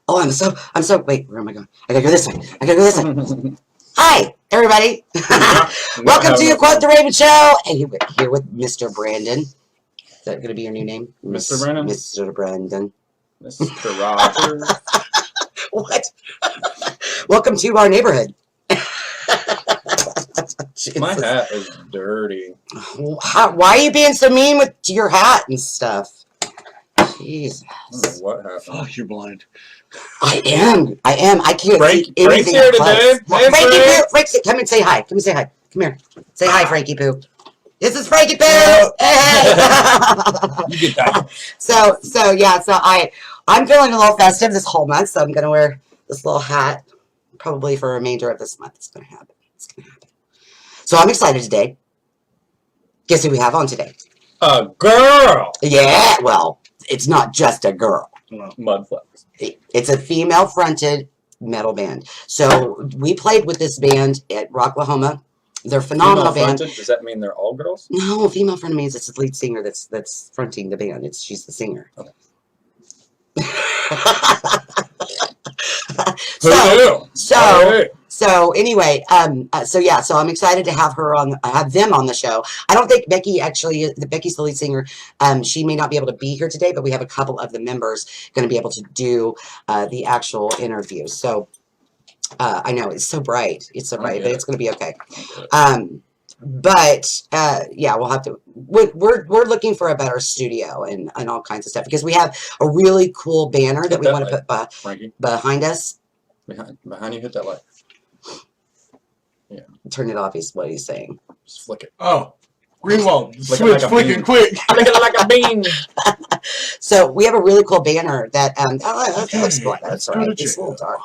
Oh, I'm so, wait, where am I going? I gotta go this way. I gotta go this way. Hi, everybody. Welcome to Quote the Raven Show. And you're here with Mr. Brandon. Is that gonna be your new name? Mr. Brandon? Mr. Brandon. Mr. Rogers. What? Welcome to our neighborhood. My hat is dirty. Why are you being so mean with your hat and stuff? Jesus. I don't know what happened. Fuck, you're blind. I am. I can't see anything. Frank's here today. Hey, Frankie, come and say hi. Come and say hi. Come here. Say hi, Frankie Poo. This is Frankie Poo. Hey. You get that. So I'm feeling a little festive this whole month, so I'm gonna wear this little hat probably for the remainder of this month. It's gonna happen. It's gonna happen. So I'm excited today. Guess who we have on today? A girl. Yeah. Well, it's not just a girl. Mud Flux. It's a female-fronted metal band. So we played with this band at Rocklahoma. They're a phenomenal band. Does that mean they're all girls? No, female-fronted means it's the lead singer that's fronting the band. She's the singer. Okay. So anyway, so I'm excited to have them on the show. I don't think Becky's the lead singer. She may not be able to be here today, but we have a couple of the members going to be able to do the actual interview. So I know it's so bright, but it's going to be okay. Yeah, we'll have to. We're looking for a better studio and all kinds of stuff because we have a really cool banner that we want to put behind us. Behind you, hit that light. Yeah. Turn it off is what he's saying. Just flick it. Oh. Greenwald. Switch, flick it quick. I make it like a bean. So we have a really cool banner that that looks good. That's all right. It's a little dark,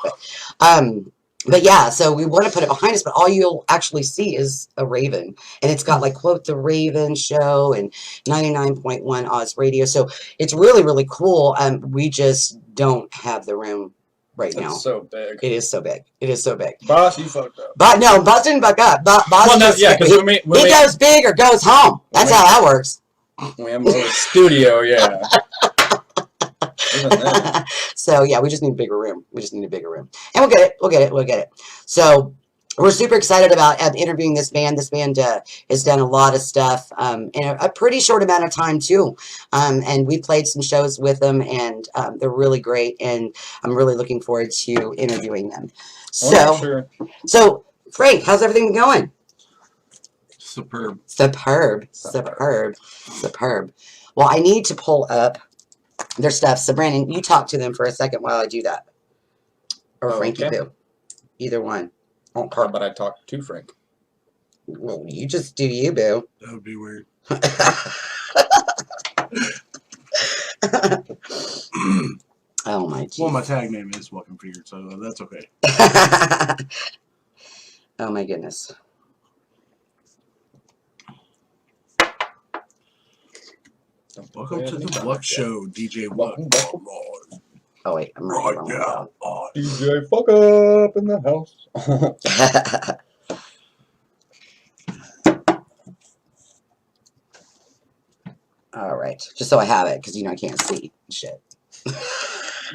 but yeah, so we want to put it behind us, but all you'll actually see is a raven. And it's got like Quote the Raven Show and 99.1 Oz Radio. So it's really, really cool. We just don't have the room right now. It's so big. It is so big. It is so big. Boss, you fucked up. But no, Boss didn't fuck up. He goes big or goes home. That's how that works. We have a studio, yeah. So yeah, we just need a bigger room. And we'll get it. So we're super excited about interviewing this band. This band has done a lot of stuff in a pretty short amount of time too. And we played some shows with them, and they're really great. And I'm really looking forward to interviewing them. So, so Frank, how's everything going? Superb. Well, I need to pull up their stuff. So Brandon, you talk to them for a second while I do that. Or Frankie Poo. Either one. How about I talk to Frank? Well, you just do you, Boo. That would be weird. Oh my geez. Well, my tag name is Welcome Figured, so that's okay. Oh my goodness. Welcome to the Flux Show, DJ Flux. Oh wait, I'm right now. DJ Fuck Up in the house. All right, just so I have it, because I can't see shit.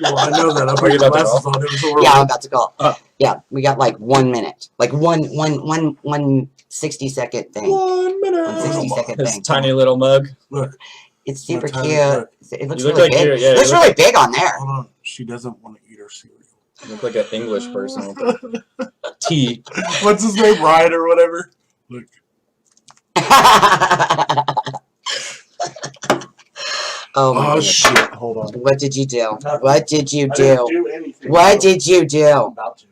Well, I know that. I put your glasses on. It was horrible. Yeah, I'm about to call. Yeah, we got like 1 minute, like one 60-second thing. 1 minute. 1 60-second His thing. tiny little mug. Look. It's super cute. It looks really like big. it looks really big on there. Hold on. She doesn't want to eat her cereal. You look like an English person with tea. What's his name? Ryan or whatever? Look. Oh shit. Hold on. What did you do? Nothing. What did you do? I didn't do anything. What did you do? I'm about to.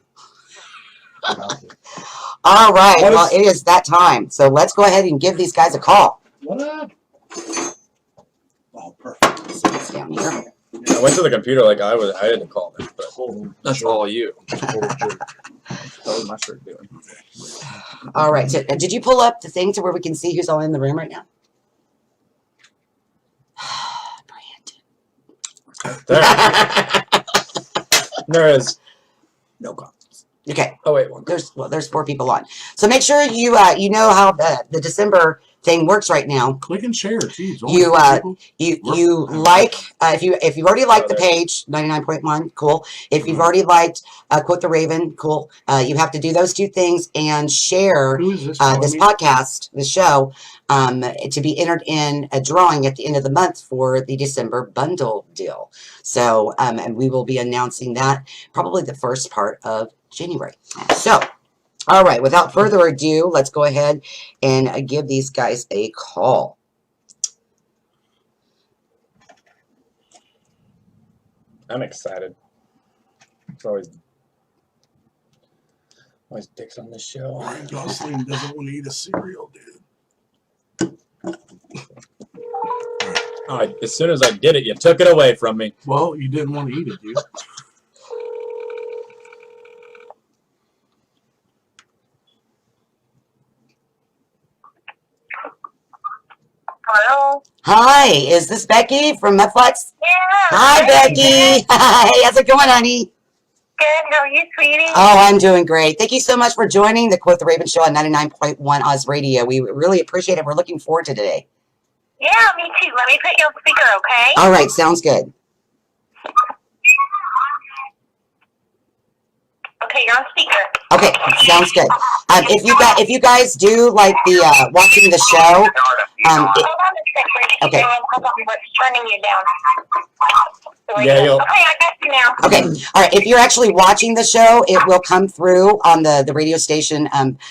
All right. Well, it is that time. So let's go ahead and give these guys a call. What up? Oh, perfect. It's down here. Yeah, went to the computer like I had to call them, but Total that's jerk. all you. Total jerk. That was my shirt doing. All right. So, did you pull up the thing to where we can see who's all in the room right now? There, there is no comments. Okay. Oh wait, one. There's 4 people on. So make sure you you know how the December thing works right now. Click and share. Jeez, You, only 4 people? You like if you've already liked the page 99.1, cool. If you've already liked Quote the Raven, cool. You have to do those 2 things and share Who is this? this podcast, the show, to be entered in a drawing at the end of the month for the December bundle deal. So and we will be announcing that probably the first part of January. So, all right, without further ado, let's go ahead and give these guys a call. I'm excited. It's always dicks on this show. Ryan Gosling doesn't want to eat a cereal, dude. As soon as I did it, you took it away from me. Well, you didn't want to eat it, dude. Hello? Hi, is this Becky from Flux? Yeah. Hi, Becky. Hi, how's it going, honey? Good. How are you, sweetie? Oh, I'm doing great. Thank you so much for joining the Quote the Raven show on 99.1 Oz Radio. We really appreciate it. We're looking forward to today. Yeah, me too. Let me put you on speaker, okay? All right, sounds good. Okay, you're on speaker. Okay, sounds good. If you guys do like the watching the show, Hold on a second. Okay. Hold on, we're turning you down. Yeah, Okay, I got you now. okay, all right. If you're actually watching the show, it will come through on the radio station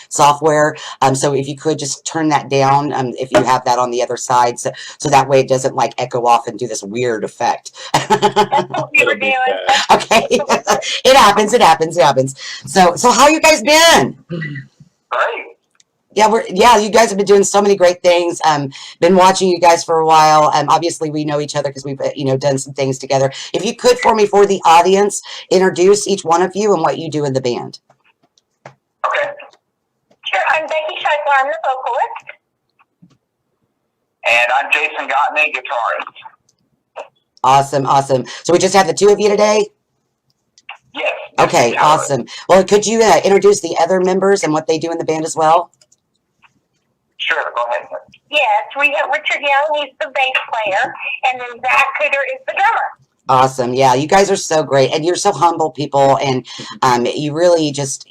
software. So if you could just turn that down, if you have that on the other side, so that way it doesn't like echo off and do this weird effect. That's what we were It'll be doing. bad. Okay, it happens. So how you guys been? Great. Yeah, you guys have been doing so many great things. Been watching you guys for a while. Obviously we know each other because we've done some things together. If you could, for me, for the audience, introduce each one of you and what you do in the band. Okay. Sure, I'm Becky Scheifler. I'm the vocalist. And I'm Jason Gottney, guitarist. Awesome. So we just have the 2 of you today? Yes. Okay, awesome. Well, could you introduce the other members and what they do in the band as well? Sure, go ahead. Yes, we have Richard Young, he's the bass player, and then Zach Cooter is the drummer. Awesome. Yeah, you guys are so great, and you're so humble people, and you really just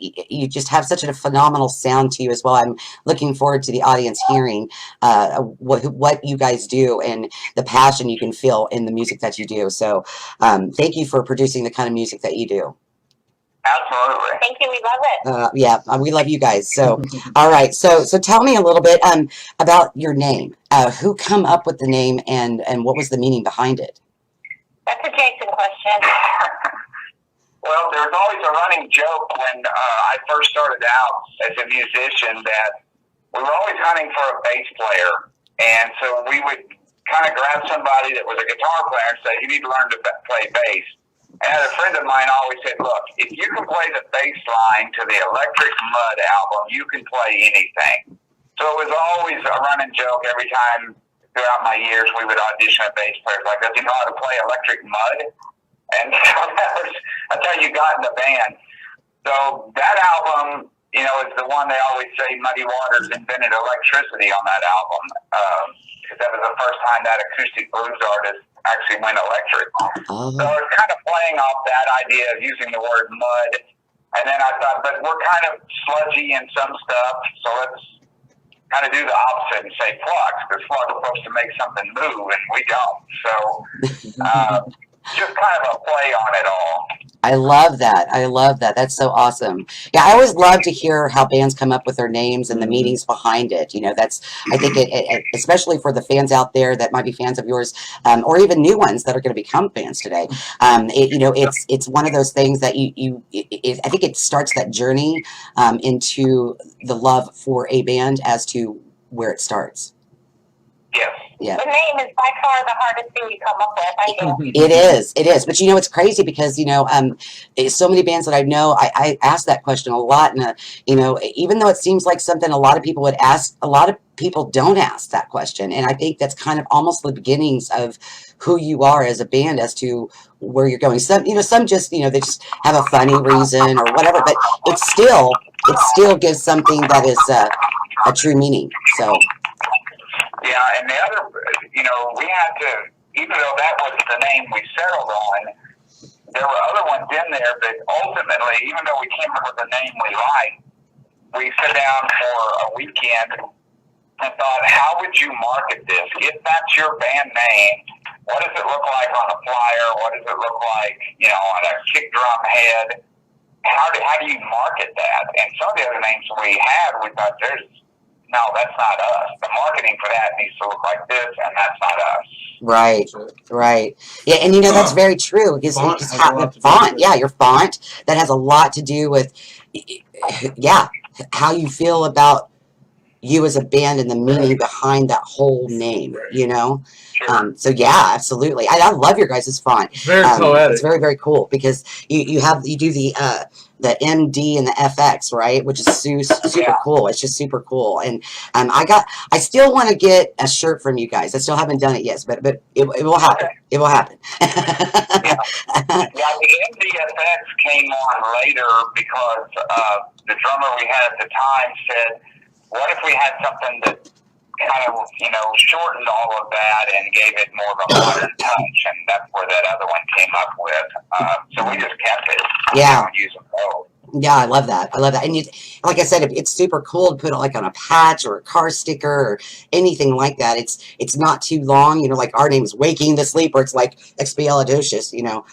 have such a phenomenal sound to you as well. I'm looking forward to the audience hearing what you guys do and the passion you can feel in the music that you do. So thank you for producing the kind of music that you do. Absolutely. Thank you, we love it. Yeah, we love you guys. So, all right. So tell me a little bit about your name. Who come up with the name, and what was the meaning behind it? That's a Jason question. Well, there's always a running joke when I first started out as a musician that we were always hunting for a bass player. And so we would kind of grab somebody that was a guitar player and say, you need to learn to play bass. And a friend of mine always said, look, if you can play the bass line to the Electric Mud album, you can play anything. So it was always a running joke every time throughout my years we would audition a bass player. Like, does he know how to play Electric Mud? And so that's how you got in the band. So that album, is the one they always say Muddy Waters invented electricity on that album. Because that was the first time that acoustic blues artist actually went electric. Oh. So it's kind of playing off that idea of using the word mud. And then I thought, but we're kind of sludgy in some stuff, so let's kind of do the opposite and say flux, because flux is supposed to make something move, and we don't. So just kind of a play on it all. I love that. That's so awesome. Yeah, I always love to hear how bands come up with their names and the meanings behind it. I think it especially for the fans out there that might be fans of yours, or even new ones that are going to become fans today. It's one of those things that I think it starts that journey into the love for a band as to where it starts. Yes. Yeah. The name is by far the hardest thing you come up with, I think. It is. It is. But you know, it's crazy because, you know, so many bands that I know, I ask that question a lot. And, you know, even though it seems like something a lot of people would ask, a lot of people don't ask that question. And I think that's kind of almost the beginnings of who you are as a band as to where you're going. Some, you know, some just, you know, they just have a funny reason or whatever, but it still gives something that is a true meaning. So. Yeah, and the other, you know, we had to, even though that was the name we settled on, there were other ones in there, but ultimately, even though we came up with a name we liked, we sat down for a weekend and thought, how would you market this? If that's your band name, what does it look like on a flyer? What does it look like, you know, on a kick drum head? How do you market that? And some of the other names we had, we thought, no, that's not us. The marketing for that needs to look like this, and that's not us. Right, right. Yeah, and you know, that's very true. Because font, yeah, your font, that has a lot to do with, yeah, how you feel about you as a band and the meaning behind that whole name, you know? Sure. So yeah, absolutely. I love your guys' font. It's very poetic. It's very, very cool because you do the MD and the FX, right? Which is super cool. It's just super cool. And I still want to get a shirt from you guys. I still haven't done it yet, but it will happen. Okay. It will happen. Yeah, the MDFX came on later because the drummer we had at the time said, what if we had something that kind of, you know, shortened all of that and gave it more of a modern touch? And that's where that other one came up with. So we just kept it. Yeah. Use them both. Yeah, I love that. I love that. And you, like I said, it's super cool to put it like on a patch or a car sticker or anything like that. It's not too long. You know, like our name is Waking the Sleeper. It's like Expialidocious, you know.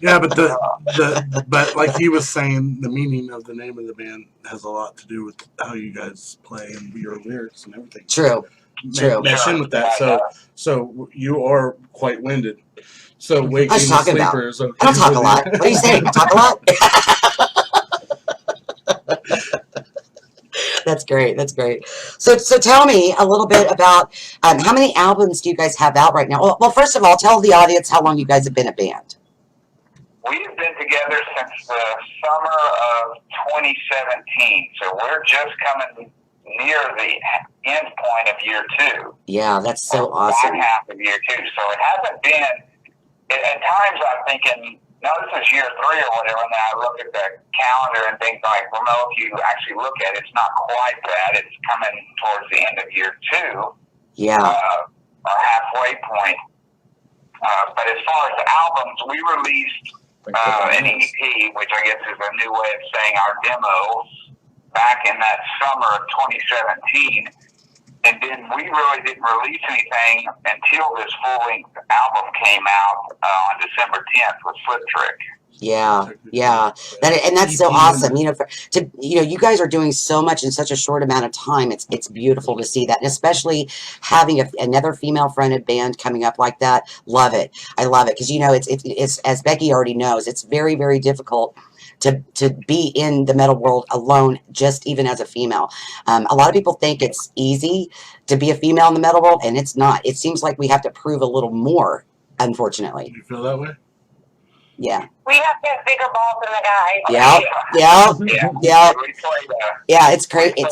Yeah, but like he was saying, the meaning of the name of the band has a lot to do with how you guys play and your lyrics and everything. True. Mesh in with that. So you are quite winded. So Waking I was the talking about. Sleeper is okay. I don't talk a lot. What are you saying? I talk a lot? That's great. That's great. So tell me a little bit about how many albums do you guys have out right now? Well, first of all, tell the audience how long you guys have been a band. We've been together since the summer of 2017, so we're just coming near the end point of year 2. Yeah, that's so awesome. Back half of year 2, so it hasn't been. At times, I'm thinking, no, this is year 3 or whatever, and then I look at the calendar and think like, well, no, if you actually look at it, it's not quite that. It's coming towards the end of year 2. Yeah. Our halfway point. But as far as the albums, we released an EP, which I guess is a new way of saying our demo, back in that summer of 2017. And then we really didn't release anything until this full-length album came out on December 10th with Flip Trick. Yeah. That's so awesome. You know, you guys are doing so much in such a short amount of time. It's beautiful to see that, and especially having another female-fronted band coming up like that. Love it. I love it because you know it's as Becky already knows, it's very, very difficult to be in the metal world alone, just even as a female. A lot of people think it's easy to be a female in the metal world, and it's not. It seems like we have to prove a little more, unfortunately. You feel that way? Yeah. We have to have bigger balls than the guys. Yeah. Yeah, it's great. We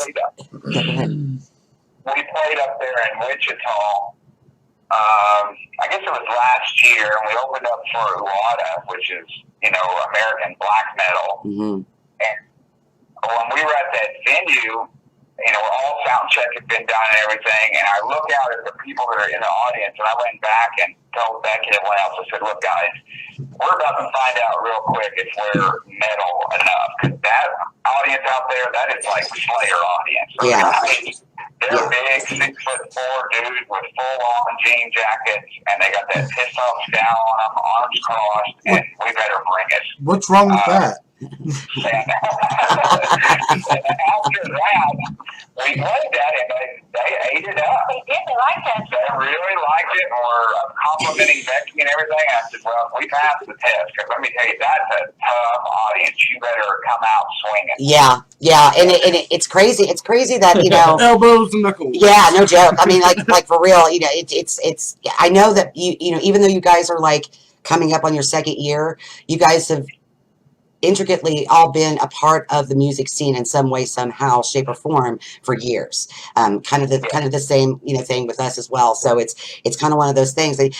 played up there in Wichita. I guess it was last year, and we opened up for Uada, which is, you know, American black metal. Mm-hmm. And when we were at that venue, you know, all sound check had been done and everything, and I look out at the people that are in the audience, and I went back and told Becky and everyone else, I said, look, guys, we're about to find out real quick if we're metal enough, because that audience out there, that is like Slayer audience. They're big, 6'4" dudes with full-on jean jackets, and they got that pissed-off scowl on them, arms crossed, and we better bring it. What's wrong with that? And, and after that, we played that, and they ate it up. They did. They liked it. They really liked it, and were complimenting Becky and everything. I said, well, we passed the test, because let me tell you, that's a tough audience. You better come out swinging. Yeah, yeah, and it's crazy. It's crazy that, you know. Elbows and knuckles. Yeah, no joke. I mean, like for real. You know, it's. I know that you know, even though you guys are like coming up on your second year, you guys have intricately all been a part of the music scene in some way, somehow, shape, or form for years. Kind of the same, you know, thing with us as well. So it's kind of one of those things. And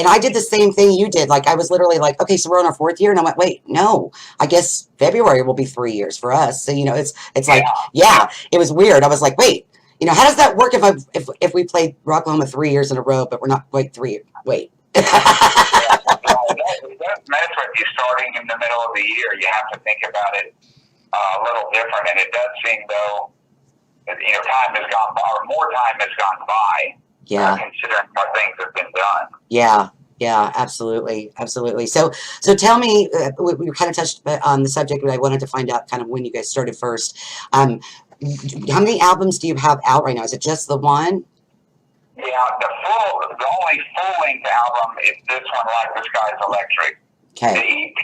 I did the same thing you did. Like I was literally like, okay, so we're on our 4th year, and I went, wait, no, I guess February will be 3 years for us. So you know, it's like, yeah, it was weird. I was like, wait, you know, how does that work if we played Rocklahoma 3 years in a row, but we're not quite 3? Wait. It does mess with you starting in the middle of the year. You have to think about it a little different, and it does seem though, you know, time has gone by, or more time has gone by. Yeah. Considering what things have been done. Yeah. Yeah, absolutely, absolutely. So tell me, we kind of touched on the subject, but I wanted to find out kind of when you guys started first. How many albums do you have out right now? Is it just the one? Yeah, the only full-length album is this one, Like the Sky's Electric. Okay. The EP,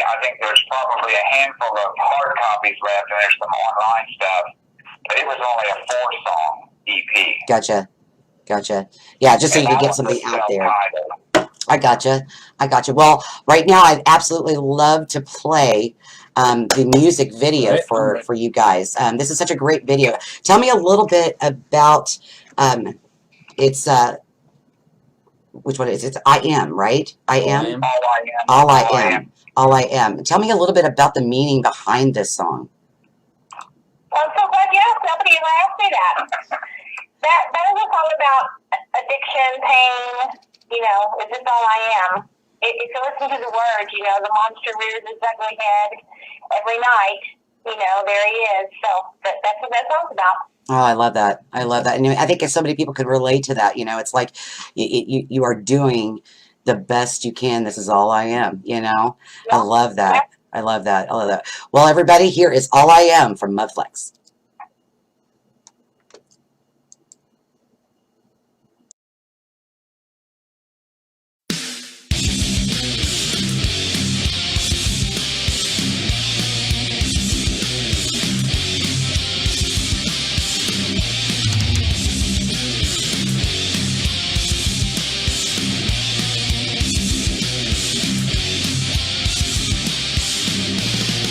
I think there's probably a handful of hard copies left, and there's some online stuff, but it was only a 4-song EP. Gotcha. Yeah, just so you And could that get something was out there. self-titled. I gotcha. Well, right now I'd absolutely love to play the music video for you guys. This is such a great video. Tell me a little bit about it's which one is it? It's I Am, right? I Am. All I Am. Tell me a little bit about the meaning behind this song. Well, I'm so glad you asked. Nobody ever asked me that. That is a song about addiction, pain. You know, it's just all I am. If you listen to the words, you know, the monster rears his ugly head every night. You know, there he is. So that's what that song's about. Oh, I love that. And I think so many people could relate to that. You know, it's like you are doing the best you can. This is all I am. You know, yeah. I love that. Well, everybody, here is All I Am from Flux.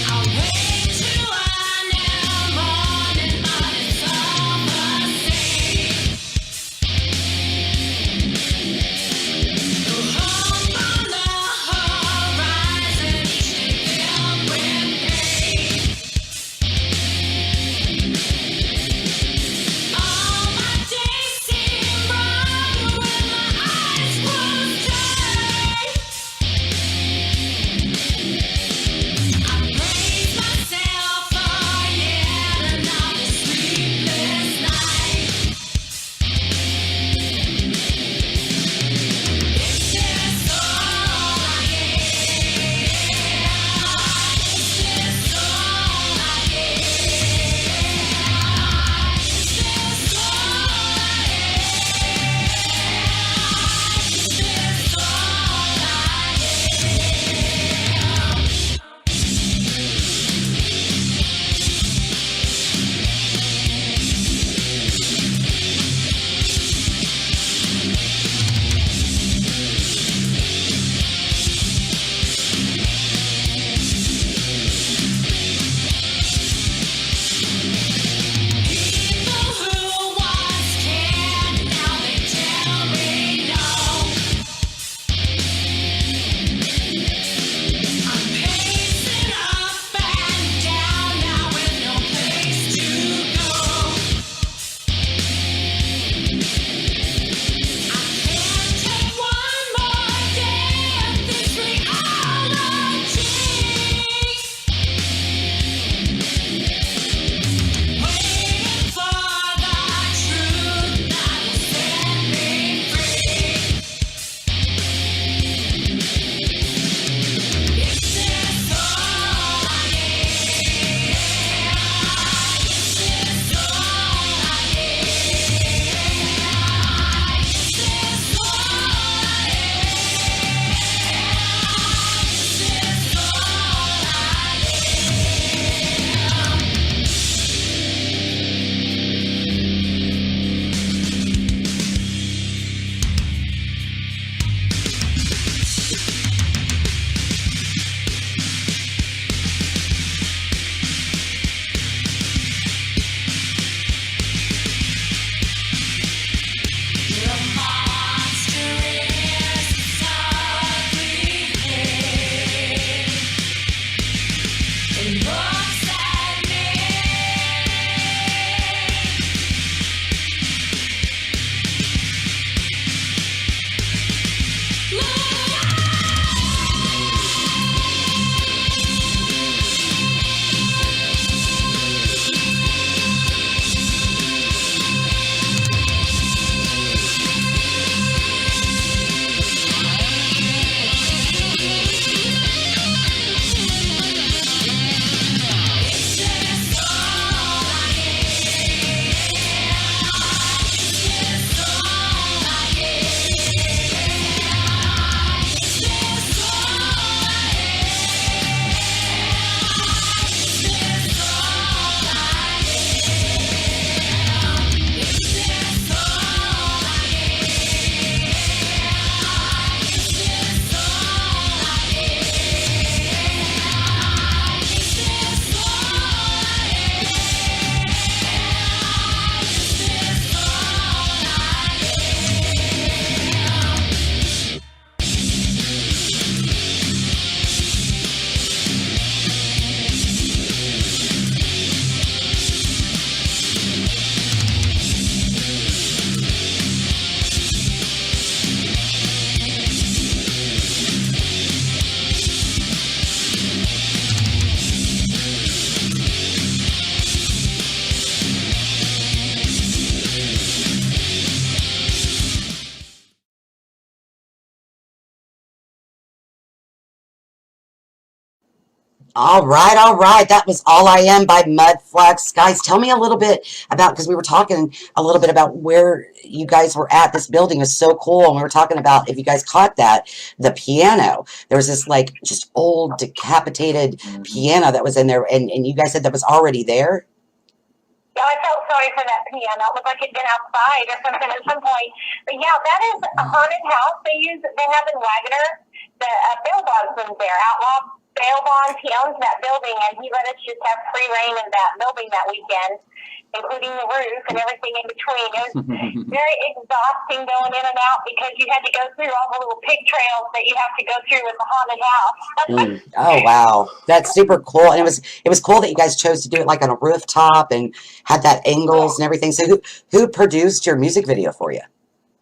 I'll wait till I know more. All right, all right. That was All I Am by Flux. Guys, tell me a little bit about, because we were talking a little bit about where you guys were at. This building is so cool. And we were talking about, if you guys caught that, the piano. There was this like just old decapitated piano that was in there. And you guys said that was already there? Yeah, I felt sorry for that piano. It looked like it'd been outside or something at some point. But yeah, that is a haunted house. They have in Wagner. The bail bondsman's there, outlaw bail bonds. He owns that building, and he let us just have free reign in that building that weekend, including the roof and everything in between. It was very exhausting going in and out because you had to go through all the little pig trails that you have to go through with the haunted house. Oh wow, that's super cool. And it was cool that you guys chose to do it like on a rooftop and had that angles and everything. So who produced your music video for you?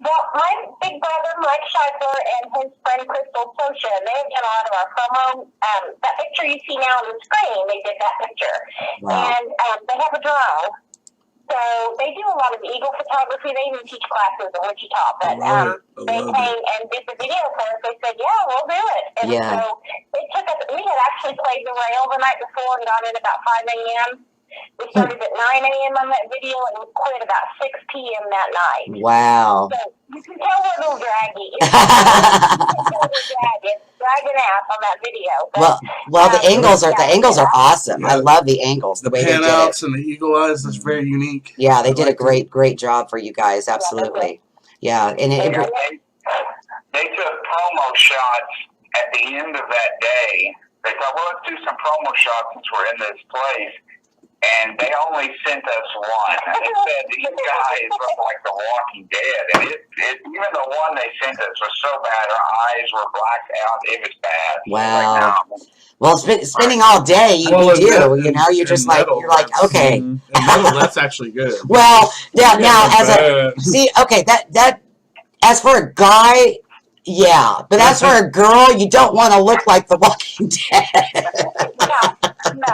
Well, my big brother, Mike Scheifler, and his friend Crystal Sosha, they have done a lot of our promo. That picture you see now on the screen, they did that picture. Wow. And they have a drone. So they do a lot of eagle photography. They even teach classes in Wichita. But they came and did the video for us. They said, yeah, we'll do it. And Yeah. so it took us, we had actually played the rail the night before and got in about 5 a.m. We started at 9 a.m. on that video and we quit about 6 p.m. that night. Wow. So you can tell we're a little draggy. It's dragging ass on that video. But, well, the angles are awesome. I love the angles, the way they pan did outs it. and the eagle eyes. That's very unique. Yeah, they did a liked it. great job for you guys. Absolutely. Yeah, and They took promo shots at the end of that day. They thought, well, let's do some promo shots since we're in this place. And they only sent us one. And they said, these guys look like The Walking Dead. And even the one they sent us was so bad. Our eyes were blacked out. It was bad. Wow. Like, no. Well, spending all day, you do. You know, you're just like, you're like, okay. And metal, that's actually good. Well, yeah. Now, Yeah, as a see, okay, that as for a guy, yeah, but as for a girl, you don't want to look like The Walking Dead. No.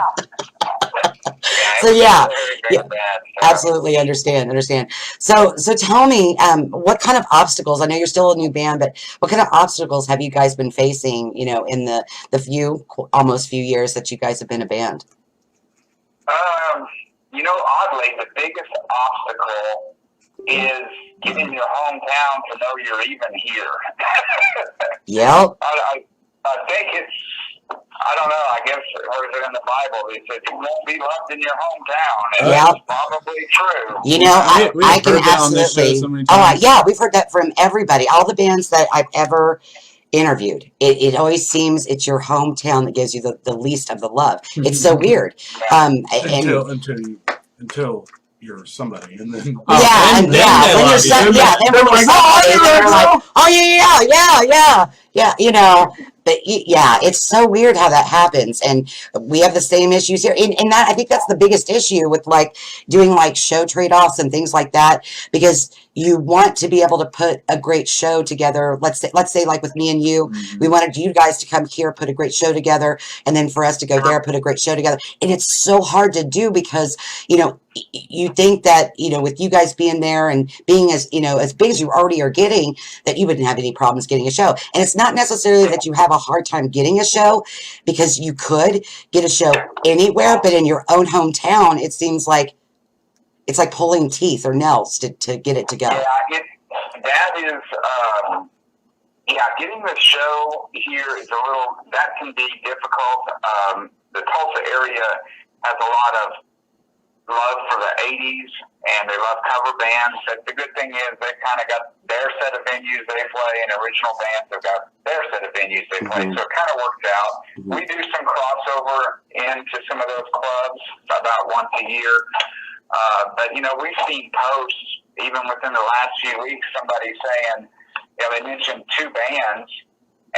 So yeah, Yeah. absolutely understand. So tell me, what kind of obstacles? I know you're still a new band, but what kind of obstacles have you guys been facing? You know, in the almost few years that you guys have been a band. You know, oddly, the biggest obstacle is getting your hometown to know you're even here. Yep. I think it's, I don't know, I guess, or is it in the Bible? It says you won't be loved in your hometown. And Yep. that's probably true. You know, I can heard that on this show absolutely. so many Oh, times. yeah, we've heard that from everybody. All the bands that I've ever interviewed. It always seems it's your hometown that gives you the least of the love. It's so weird. Until you're somebody, and then When you're then they're when we're like, somebody, "Oh, they're you're like, oh yeah, you know. But yeah, it's so weird how that happens, and we have the same issues here. And that I think that's the biggest issue with like doing like show trade-offs and things like that, because you want to be able to put a great show together. Let's say like with me and you, we wanted you guys to come here, put a great show together, and then for us to go there, put a great show together. And it's so hard to do because, you know, you think that, you know, with you guys being there and being as, you know, as big as you already are getting, that you wouldn't have any problems getting a show. And it's not necessarily that you have a hard time getting a show, because you could get a show anywhere, but in your own hometown, it seems like it's like pulling teeth or nails to get it to go. Yeah, getting the show here is that can be difficult. The Tulsa area has a lot of love for the 80s, and they love cover bands. But the good thing is they kind of got their set of venues they play, and original bands have got their set of venues they play. So it kind of works out. We do some crossover into some of those clubs about once a year. But, you know, we've seen posts, even within the last few weeks, somebody saying, you know, they mentioned 2 bands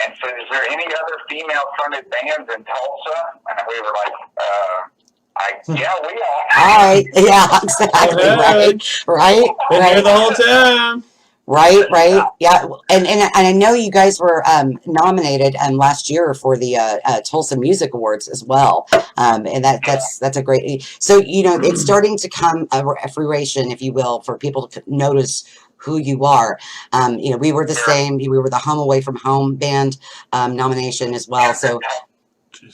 and said, is there any other female-fronted bands in Tulsa? And we were like, yeah, we are. All right. Yeah, exactly. Right. Been here the whole time. Right. Yeah, and I know you guys were nominated last year for the Tulsa Music Awards as well, and that's a great. So you know it's starting to come a fruition, if you will, for people to notice who you are. You know, we were the same. We were the Home Away from Home band nomination as well. So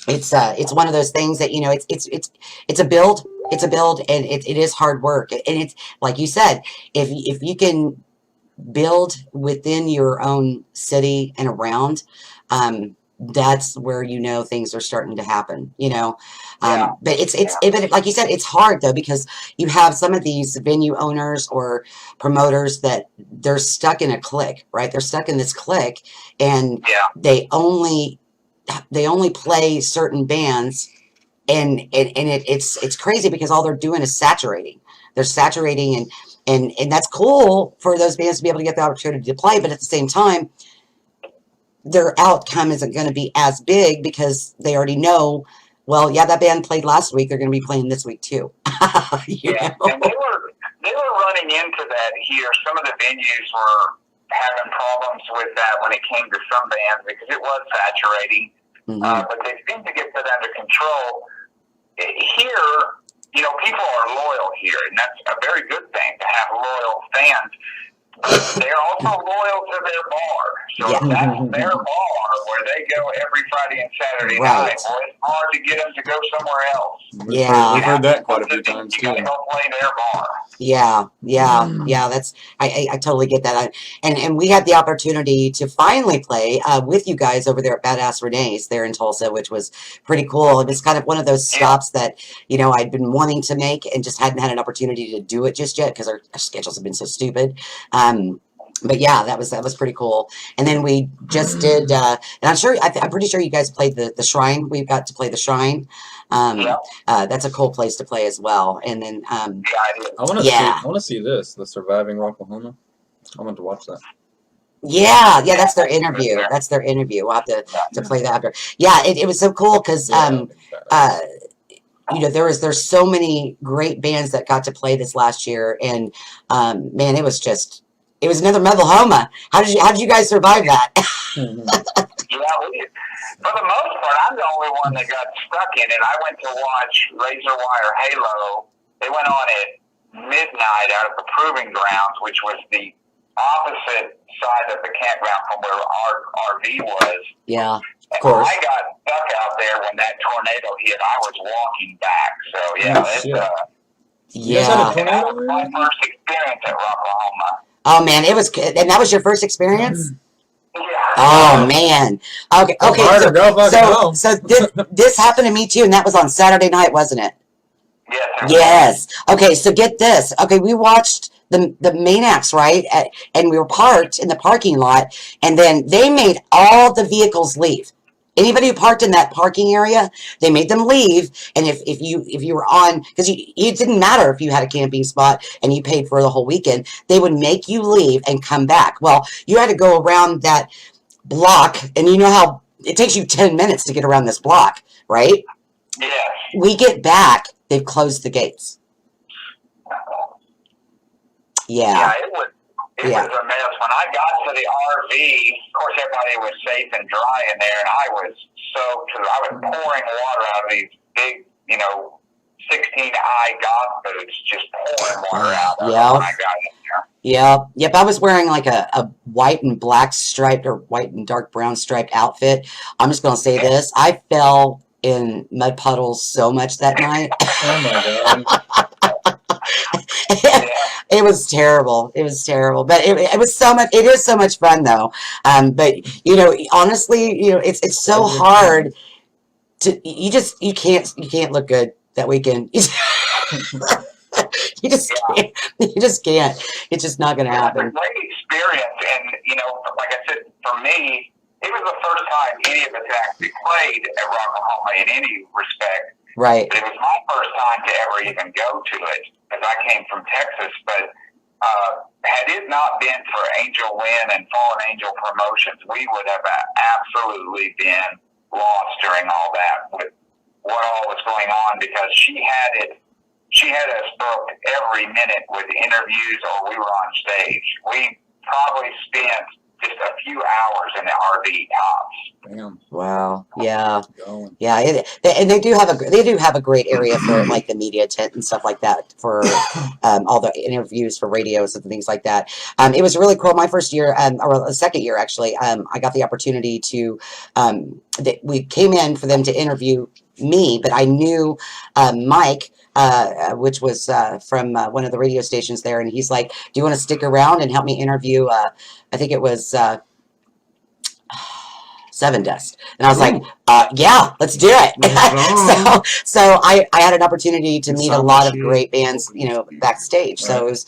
It's one of those things that, you know, it's a build. It's a build, and it is hard work. And it's like you said, if you can build within your own city and around, that's where, you know, things are starting to happen, you know. Yeah. But but like you said, it's hard though, because you have some of these venue owners or promoters that they're stuck in a clique, right? They're stuck in this clique, and Yeah. they only play certain bands, and it's crazy because all they're doing is saturating. They're saturating, and that's cool for those bands to be able to get the opportunity to play, but at the same time, their outcome isn't going to be as big because they already know, well, yeah, that band played last week, they're going to be playing this week too. You Yeah, know? and they were running into that here. Some of the venues were having problems with that when it came to some bands because it was saturating. But they seem to get that under control. Here, you know, people are loyal here, and that's a very good thing to have loyal fans. But they're also loyal to their bar. So Yeah. if that's their bar where they go every Friday and Saturday Right. night, well, it's hard to get them to go somewhere else. Yeah. We've heard that quite a few times You too. gotta go play their bar. Yeah. That's I totally get that. And we had the opportunity to finally play with you guys over there at Badass Renee's there in Tulsa, which was pretty cool. It was kind of one of those stops that, you know, I'd been wanting to make and just hadn't had an opportunity to do it just yet because our schedules have been so stupid. But yeah, that was pretty cool. And then we just did, and I'm pretty sure you guys played the Shrine. We got to play the Shrine. That's a cool place to play as well. And then, I want to see. I want to see this. The Surviving Rocklahoma. I want to watch that. Yeah, that's their interview. That's their interview. We'll have to play that after. Yeah, it was so cool because, you know, there's so many great bands that got to play this last year, and man, it was another Metalhoma. How did you guys survive that? For the most part, I'm the only one that got stuck in it. I went to watch Razor Wire Halo. They went on at midnight out of the Proving Grounds, which was the opposite side of the campground from where our RV was. Yeah, of course. I got stuck out there when that tornado hit. I was walking back. So that was my first experience at Rocklahoma. Oh man, and that was your first experience? Yeah. Oh man. Okay. So this happened to me too, and that was on Saturday night, wasn't it? Yes. Okay, so get this. Okay, we watched the main acts, right? And we were parked in the parking lot, and then they made all the vehicles leave. Anybody who parked in that parking area, they made them leave. And if you were on, because it didn't matter if you had a camping spot and you paid for the whole weekend, they would make you leave and come back. Well, you had to go around that block, and you know how it takes you 10 minutes to get around this block, right? Yes. We get back, they've closed the gates. Yeah, it was a mess. When I got to the RV, of course, everybody was safe and dry in there, and I was soaked. I was pouring water out of these big, 16-eye golf boots, just pouring water out when I got in there. Yep. I was wearing like a white and black striped or white and dark brown striped outfit. I'm just going to say this. I fell in mud puddles so much that night. Oh my God. It was terrible. But it was so much. It is so much fun though. But honestly, it's so hard to. You can't look good that weekend. You just can't. It's just not going to happen. It was a great experience, and like I said, for me, it was the first time any of us actually played at Rocklahoma in any respect. Right. But it was my first time to ever even go to it, because I came from Texas. But had it not been for Angel Wynn and Fallen Angel Promotions, we would have absolutely been lost during all that with what all was going on, because she had us booked every minute with interviews, or we were on stage. We probably spent just a few hours in the RV tops. Damn. Wow. Yeah. Going. Yeah. And they do have a great area for like the media tent and stuff like that for all the interviews for radios and things like that. It was really cool. My first year, or the second year actually, I got the opportunity to. We came in for them to interview me, but I knew Mike. Which was from one of the radio stations there, and he's like, "Do you want to stick around and help me interview?" I think it was Seven Dust, and I was like, "Yeah, let's do it." so I had an opportunity to meet a lot of great bands, backstage. So it was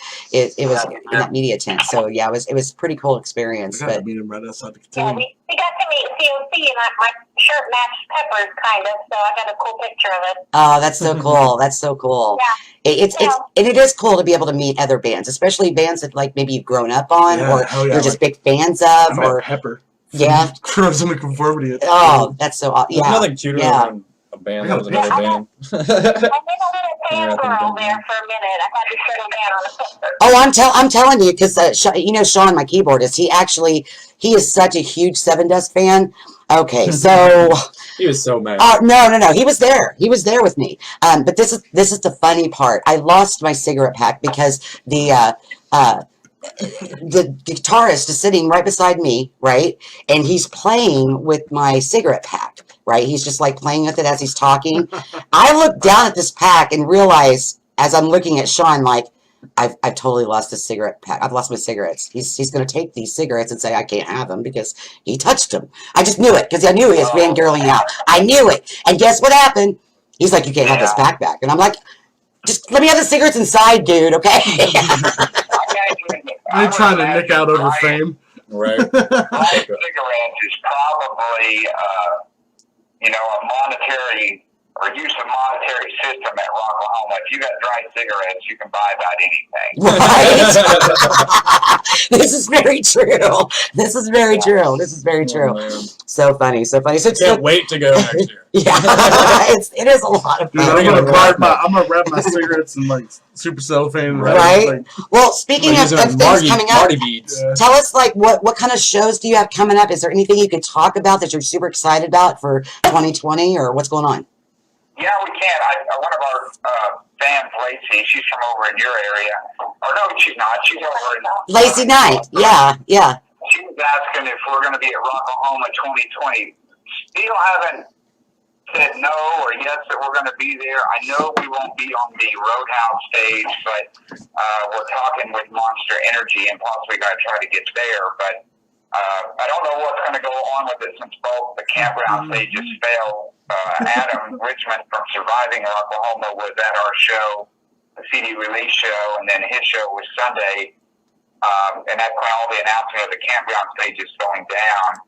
in that media tent. So yeah, it was a pretty cool experience. I got to meet him right outside the Yeah, container. we got to meet COC, and my shirt matched Pepper's, kind of, so I got a cool picture of it. Oh, that's so cool. That's so cool. Yeah. It is cool to be able to meet other bands, especially bands that like maybe you've grown up on or you're just big fans of. Or Pepper. Yeah. Crimes and Conformity. Oh, that's so awesome. There's nothing cuter than a band that was another band. I've been a little fangirl there for a minute. I had to settle down. Oh, I'm telling you, because Sean, my keyboardist, he is such a huge Seven Dust fan. Okay, so he was so mad. No, he was there. He was there with me. But this is the funny part. I lost my cigarette pack because the guitarist is sitting right beside me, right, and he's playing with my cigarette pack. Right, he's just like playing with it as he's talking. I look down at this pack and realize, as I'm looking at Sean, like, I've totally lost this cigarette pack. I've lost my cigarettes. He's going to take these cigarettes and say I can't have them because he touched them. I just knew it because I knew he was fangirling out. I knew it. And guess what happened? He's like, you can't have this pack back. And I'm like, just let me have the cigarettes inside, dude. Okay. I'm trying to nick out over fame. Right. Cigarettes is probably a monetary or use a monetary system at Rocklahoma. If you got dry cigarettes, you can buy about anything. Right. This is very true. This is very true. Oh, so funny. So can't wait to go next year. Yeah, it is a lot of Dude, fun. I'm gonna wrap my cigarettes in like super cellophane. Right. Well, speaking of things coming up, Marty beads. Tell us like what kind of shows do you have coming up? Is there anything you could talk about that you're super excited about for 2020, or what's going on? Yeah, we can. One of our fans, Lacey, she's from over in your area. Or no, she's not. She's over in Lacey Knight. Yeah. She was asking if we're going to be at Rocklahoma 2020. Still haven't said no or yes that we're going to be there. I know we won't be on the Roadhouse stage, but we're talking with Monster Energy and possibly going to try to get there. But I don't know what's going to go on with it since both the campground stages failed. Adam Richmond from Surviving Oklahoma was at our show, the CD release show, and then his show was Sunday. And that's when all the announcement of the campground stage is going down.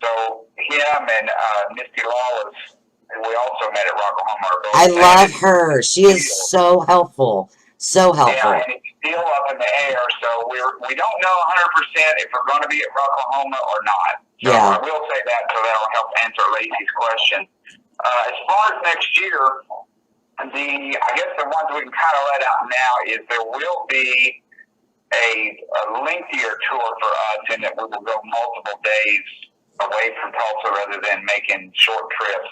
So him and Misty Lawless, who we also met at Rocklahoma, are both. I love her. She is so helpful. So helpful. Yeah, and it's still up in the air, so we don't know 100% if we're going to be at Rocklahoma or not. So I will say that, so that'll help answer Lacey's question. As far as next year, I guess the ones we can kind of let out now is there will be a lengthier tour for us in that we will go multiple days away from Tulsa rather than making short trips.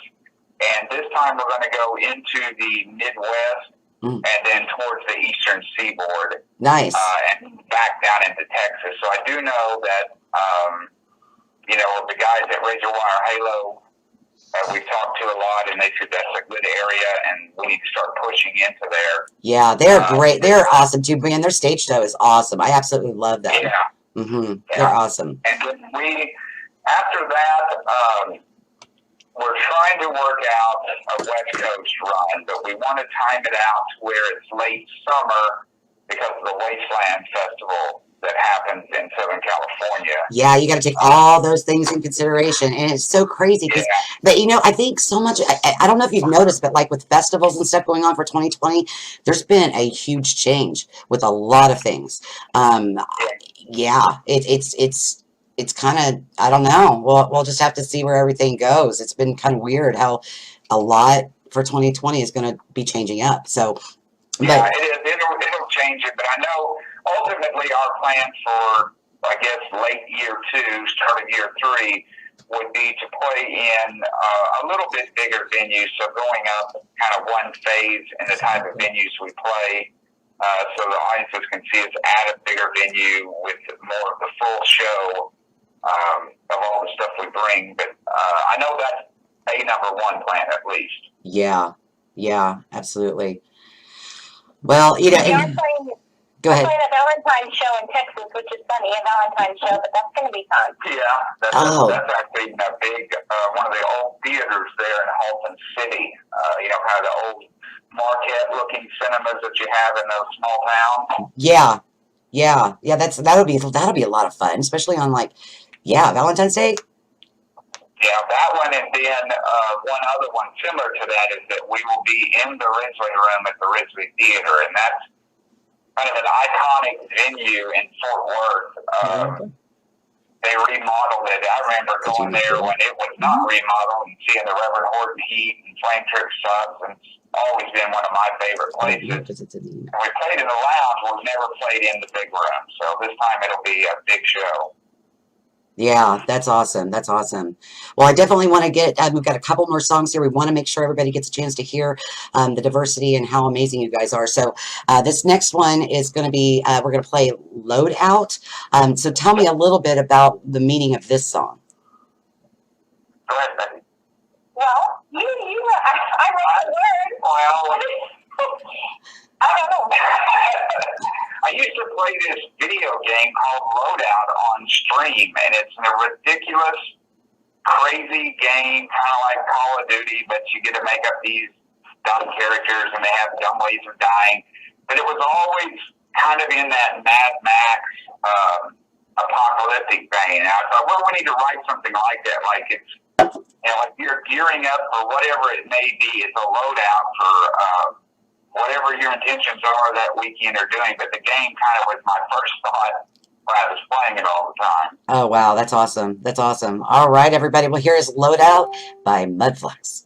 And this time we're going to go into the Midwest and then towards the eastern seaboard. Nice. And back down into Texas. So I do know that, the guys at Razor Wire Halo, we've talked to a lot, and they said that's a good area, and we need to start pushing into there. Yeah, they're great. They're awesome, too. Man, their stage show is awesome. I absolutely love them. Yeah. Mm-hmm. They're awesome. And then after that, we're trying to work out a West Coast run, but we want to time it out to where it's late summer because of the Wasteland Festival that happens in Southern California. Yeah, you got to take all those things in consideration, and it's so crazy because, but I think so much. I don't know if you've noticed, but like with festivals and stuff going on for 2020, there's been a huge change with a lot of things. It's kind of, I don't know. We'll just have to see where everything goes. It's been kind of weird how a lot for 2020 is going to be changing up. So, yeah, it is. It'll change it, but I know ultimately our plan for I guess, late year 2, start of year 3, would be to play in a little bit bigger venues, so going up kind of one phase in the type of venues we play, so the audiences can see us at a bigger venue with more of the full show of all the stuff we bring. But I know that's a number one plan, at least. Yeah, absolutely. Well, you know, go ahead. We're playing a Valentine's show in Texas, which is funny, a Valentine's show, but that's going to be fun. Yeah, that's actually a big, one of the old theaters there in Halton City. You know, kind of the old Marquette-looking cinemas that you have in those small towns. Yeah. That'll be a lot of fun, especially on Valentine's Day. Yeah, that one, and then one other one similar to that is that we will be in the Ridgely Room at the Ridgely Theater, and that's kind of an iconic venue in Fort Worth. They remodeled it. I remember going there when it was not remodeled and seeing the Reverend Horton Heat and Flame Trick Subs, and it's always been one of my favorite places. And we played in the lounge, but we've never played in the big room, so this time it'll be a big show. Yeah, that's awesome. That's awesome. Well, I definitely want to get, we've got a couple more songs here. We want to make sure everybody gets a chance to hear the diversity and how amazing you guys are. So this next one is going to be, we're going to play Load Out. So tell me a little bit about the meaning of this song. Go ahead, Becky. Well, I wrote the word. Well, I don't know. I used to play this video game called Loadout on stream, and it's a ridiculous, crazy game, kind of like Call of Duty, but you get to make up these dumb characters, and they have dumb ways of dying. But it was always kind of in that Mad Max apocalyptic vein. And I thought, well, we need to write something like that, like it's, you know, like you're gearing up for whatever it may be. It's a loadout for whatever your intentions are that weekend or doing, but the game kind of was my first thought when I was playing it all the time. Oh, wow. That's awesome. That's awesome. All right, everybody. Well, here is Load Out by Flux.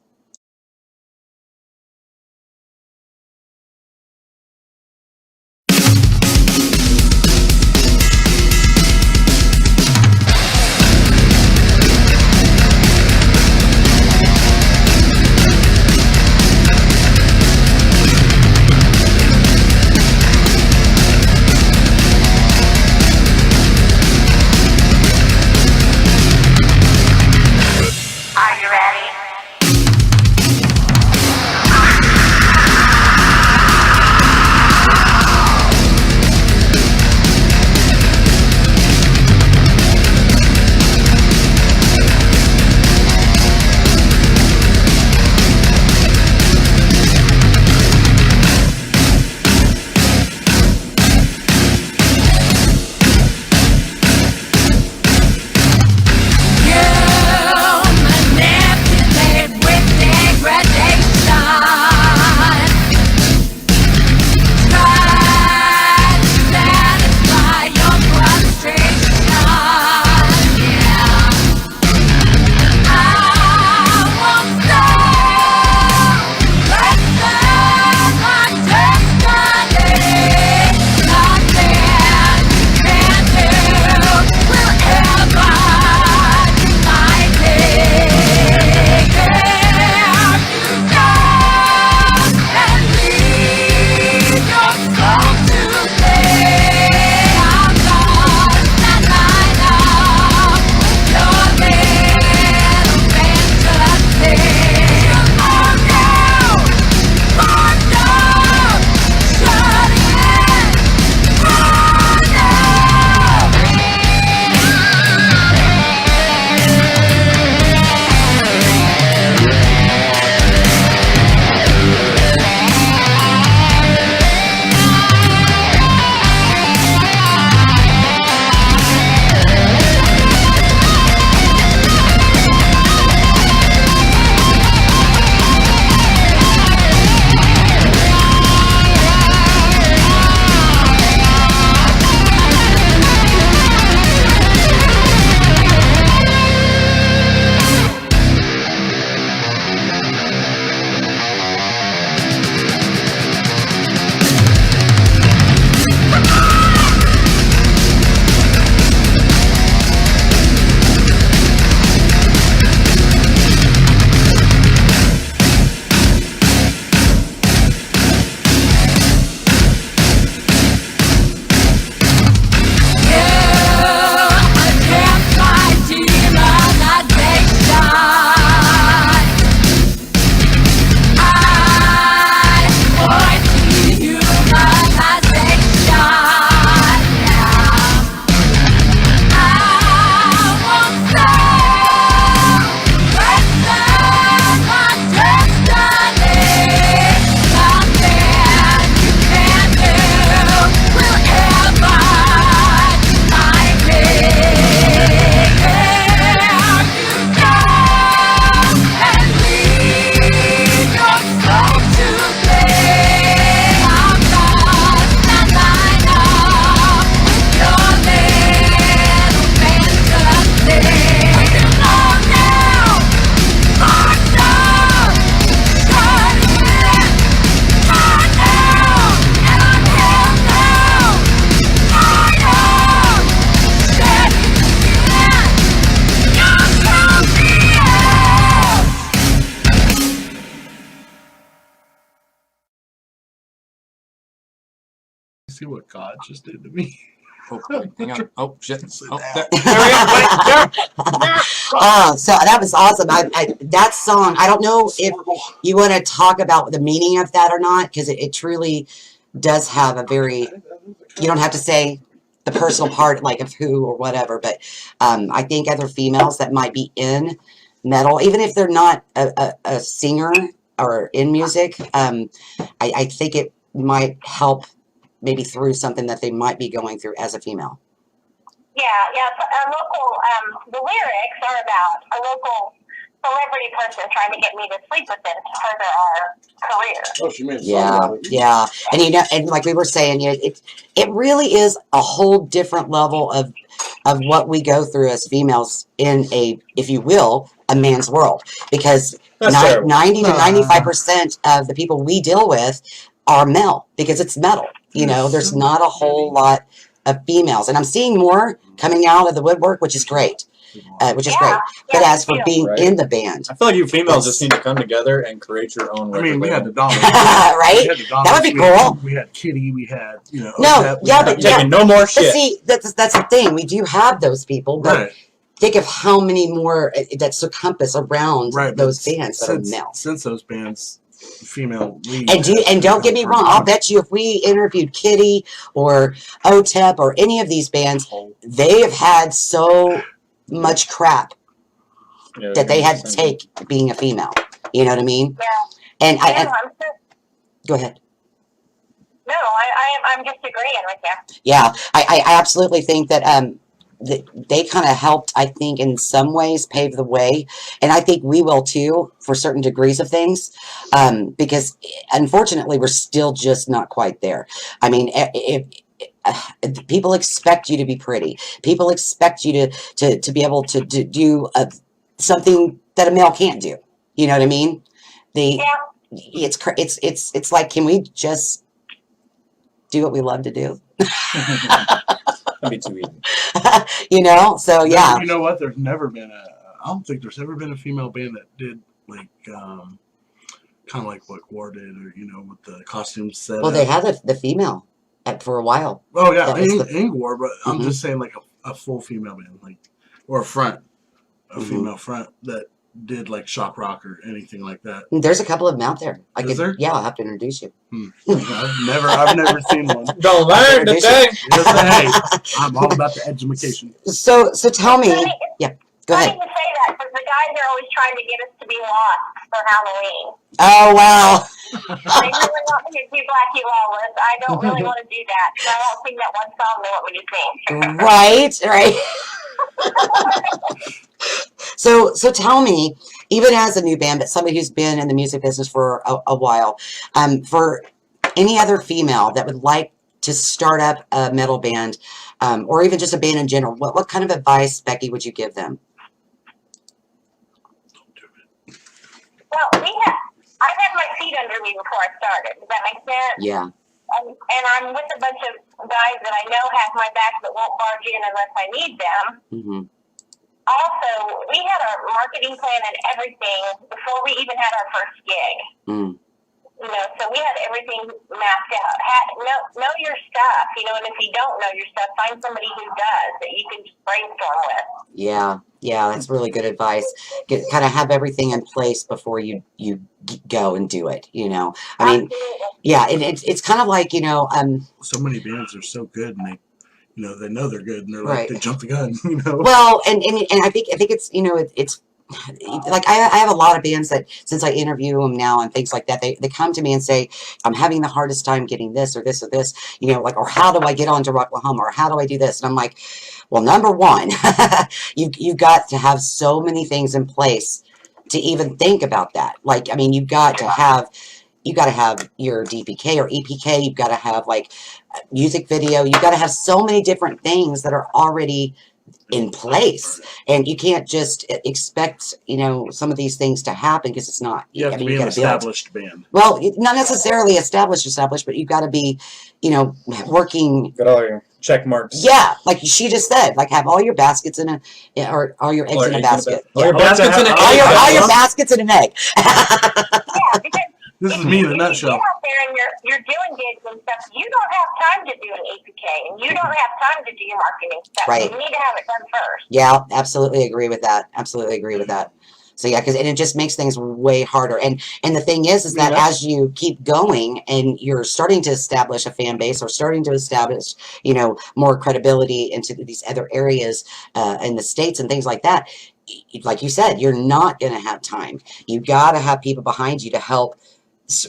Are you ready? see what God just did to me? Oh, wait, hang on. Oh, shit. Oh, down. there we go. So that was awesome. That song, I don't know if you want to talk about the meaning of that or not, because it truly does have a very, you don't have to say the personal part, like of who or whatever, but I think other females that might be in metal, even if they're not a singer or in music, I think it might help maybe through something that they might be going through as a female. Yeah. A local, the lyrics are about a local celebrity person trying to get me to sleep with them to further our career. Oh, she made a song Yeah, about it. yeah, and you know, and like we were saying, you know, it really is a whole different level of what we go through as females in a, if you will, a man's world, because That's terrible. 90 to 95% of the people we deal with are male, because it's metal. You know, there's not a whole lot of females, and I'm seeing more coming out of the woodwork, which is great. Which is great. But as for being Right. in the band, I feel like you females just need to come together and create your own I record mean, we had label. the Donald. right? That would be cool. We had Kitty. We had, you know. No, Otep, we yeah, had- but Taking no more But shit. see, that's the thing. We do have those people, but Right. think of how many more that circumference around Right. those but bands that are since, male. Since those bands, female lead. And don't get me wrong, I'll bet you if we interviewed Kitty or OTEP or any of these bands, they have had so much crap Yeah, that they had to same. take being a female. You know what I mean? Yeah. And I'm just, go ahead. no, I'm just agreeing with you. Yeah, I absolutely think that they kind of helped, I think, in some ways pave the way, and I think we will too for certain degrees of things, because unfortunately we're still just not quite there. I mean, if people expect you to be pretty, people expect you to be able to do something that a male can't do. You know what I mean? It's like, can we just do what we love to do? That'd be too easy. You know, so yeah. You know what? There's never been I don't think there's ever been a female band that did like kind of like what War did, or you know, with the costumes set. Well, they had the female for a while. Oh yeah, That was in War, but I'm Mhm. just saying like a full female band, like or a front, a Mhm. female front that did like shock rock or anything like that. There's a couple of them out there. Is there? Yeah, I'll have to introduce you. I've never seen one. Don't learn today. Hey, I'm all about the education. So tell me. Funny- Yeah, go Funny ahead. to say that because the guys are always trying to get us to be lost for Halloween. Oh wow. They really want me to do Blackie Lawless. I don't really want to do that because I won't sing that one song they want me to sing. Right. So tell me, even as a new band, but somebody who's been in the music business for a while, for any other female that would like to start up a metal band, or even just a band in general, what kind of advice, Becky, would you give them? Well, I had my feet under me before I started. Does that make sense? Yeah. And I'm with a bunch of guys that I know have my back that won't barge in unless I need them. Mm-hmm. Also, we had our marketing plan and everything before we even had our first gig. Mm. You know, so we had everything mapped out. Know your stuff, you know, and if you don't know your stuff, find somebody who does that you can just brainstorm with. Yeah, that's really good advice. Kind of have everything in place before you go and do it. You know, I mean, Absolutely. yeah, and it's kind of like, you know, So many bands are so good, and they know they're good, and they're Right. like they jump the gun. You know. well, and I think it's, you know, it's like I have a lot of bands that since I interview them now and things like that, they come to me and say, I'm having the hardest time getting this or this or this, you know, like, or how do I get onto Rocklahoma, or how do I do this? And I'm like, well, number one, you got to have so many things in place to even think about that. Like, I mean, you got to have your DPK or EPK. You've got to have like music video. You've got to have so many different things that are already in place, and you can't just expect, you know, some of these things to happen because it's not. You have to be an gotta build. established band. Well, not necessarily established, but you've got to be, you know, working. Got all your check marks. Yeah, like she just said, like have all your baskets in or all your eggs in a basket. All your Yeah. baskets in an All egg. your baskets in an egg. Yeah, because This if is me in a if nutshell. you get out there and you're doing gigs and stuff, you don't have time to do don't have time to do your marketing stuff. Right. You need to have it done first. Yeah, absolutely agree with that. Absolutely agree with that. So yeah, because it just makes things way harder. And the thing is that as you keep going and you're starting to establish a fan base or starting to establish, more credibility into these other areas in the States and things like that, like you said, you're not going to have time. You got to have people behind you to help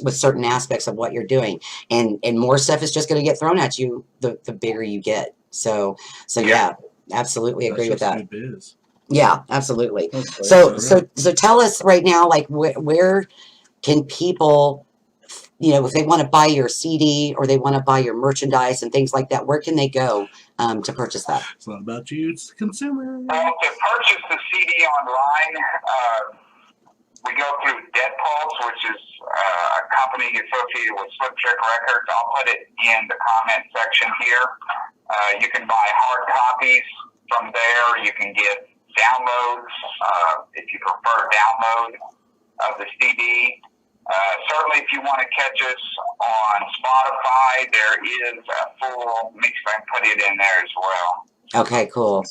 with certain aspects of what you're doing, and more stuff is just going to get thrown at you the bigger you get. So yeah, absolutely agree with that. Yeah, absolutely. So tell us right now, like where can people, if they want to buy your CD or they want to buy your merchandise and things like that, where can they go to purchase that? It's not about you, it's the consumer. Well, to purchase the CD online, we go through Dead Pulse, which is a company associated with Flux Records. I'll put it in the comment section here. You can buy hard copies from there. You can get downloads, if you prefer download of the CD. Certainly, if you want to catch us on Spotify, there is a full mix. I can put it in there as well. Okay, cool.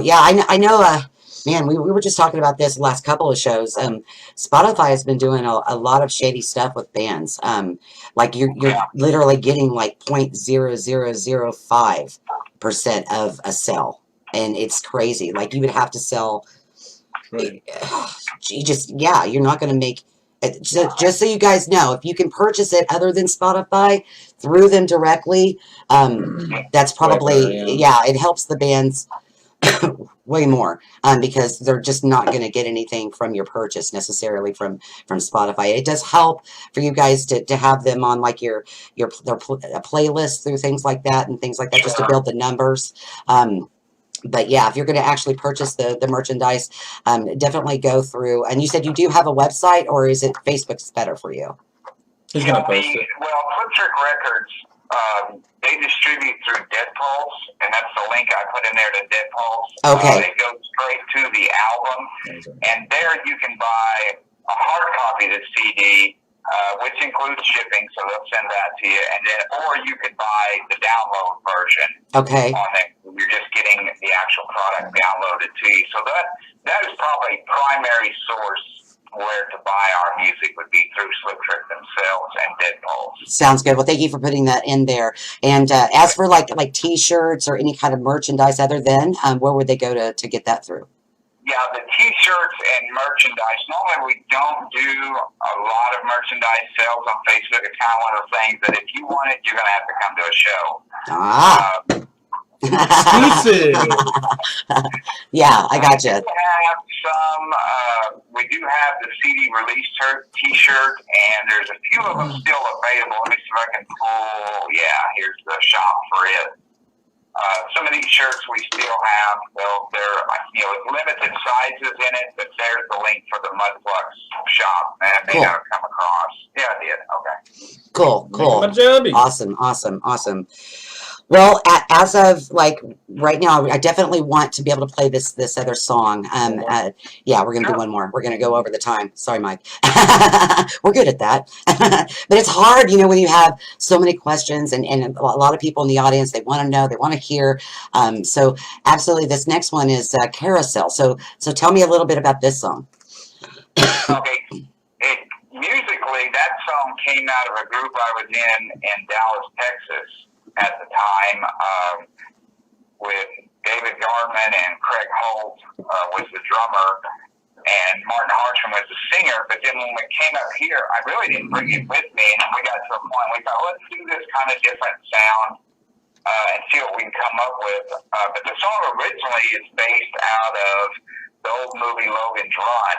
Yeah, I know. Man, we were just talking about this the last couple of shows. Spotify has been doing a lot of shady stuff with bands. Like you're literally getting like 0.0005% of a sell, and it's crazy. Like you would have to sell. Right. You're not going to make. Just so you guys know, if you can purchase it other than Spotify through them directly, that's probably it helps the bands way more because they're just not going to get anything from your purchase necessarily from Spotify. It does help for you guys to have them on like their playlist through things like that and things like that just to build the numbers. But yeah, if you're going to actually purchase the merchandise, definitely go through. And you said you do have a website, or is it Facebook's better for you? He's going to post it. Well, Flux Records, they distribute through Dead Pulse, and that's the link I put in there to Dead Pulse. Okay. It goes straight to the album, and there you can buy a hard copy of the CD, which includes shipping, so they'll send that to you, and then or you could buy the download version. Okay. On it, you're just getting the actual product downloaded to you. So that is probably primary source where to buy our music would be through Flux themselves and Dead Pulse. Sounds good. Well, thank you for putting that in there. And as for like T-shirts or any kind of merchandise other than, where would they go to get that through? Yeah, the T-shirts and merchandise. Normally, we don't do a lot of merchandise sales on Facebook. It's kind of one of the things that if you want it, you're going to have to come to a show. Exclusive. Yeah, I got you. We do have the CD release T-shirt, and there's a few of them still available. Let me see if I can pull. Yeah, here's the shop for it. Some of these shirts we still have. Well, they're limited sizes in it, but there's the link for the Mudflux shop, and they haven't come across. Yeah, I did. Okay. Cool. Awesome. Well, as of like right now, I definitely want to be able to play this other song. Yeah, we're gonna do one more. We're gonna go over the time. Sorry, Mike. We're good at that, but it's hard, when you have so many questions and a lot of people in the audience. They want to know, they want to hear. So absolutely, this next one is Carousel. So tell me a little bit about this song. Okay. Musically, that song came out of a group I was in Dallas, Texas. At the time, with David Garman and Craig Holt was the drummer, and Martin Hartman was the singer. But then when we came up here, I really didn't bring it with me, and we got to a point we thought, let's do this kind of different sound and see what we can come up with. But the song originally is based out of the old movie Logan's Run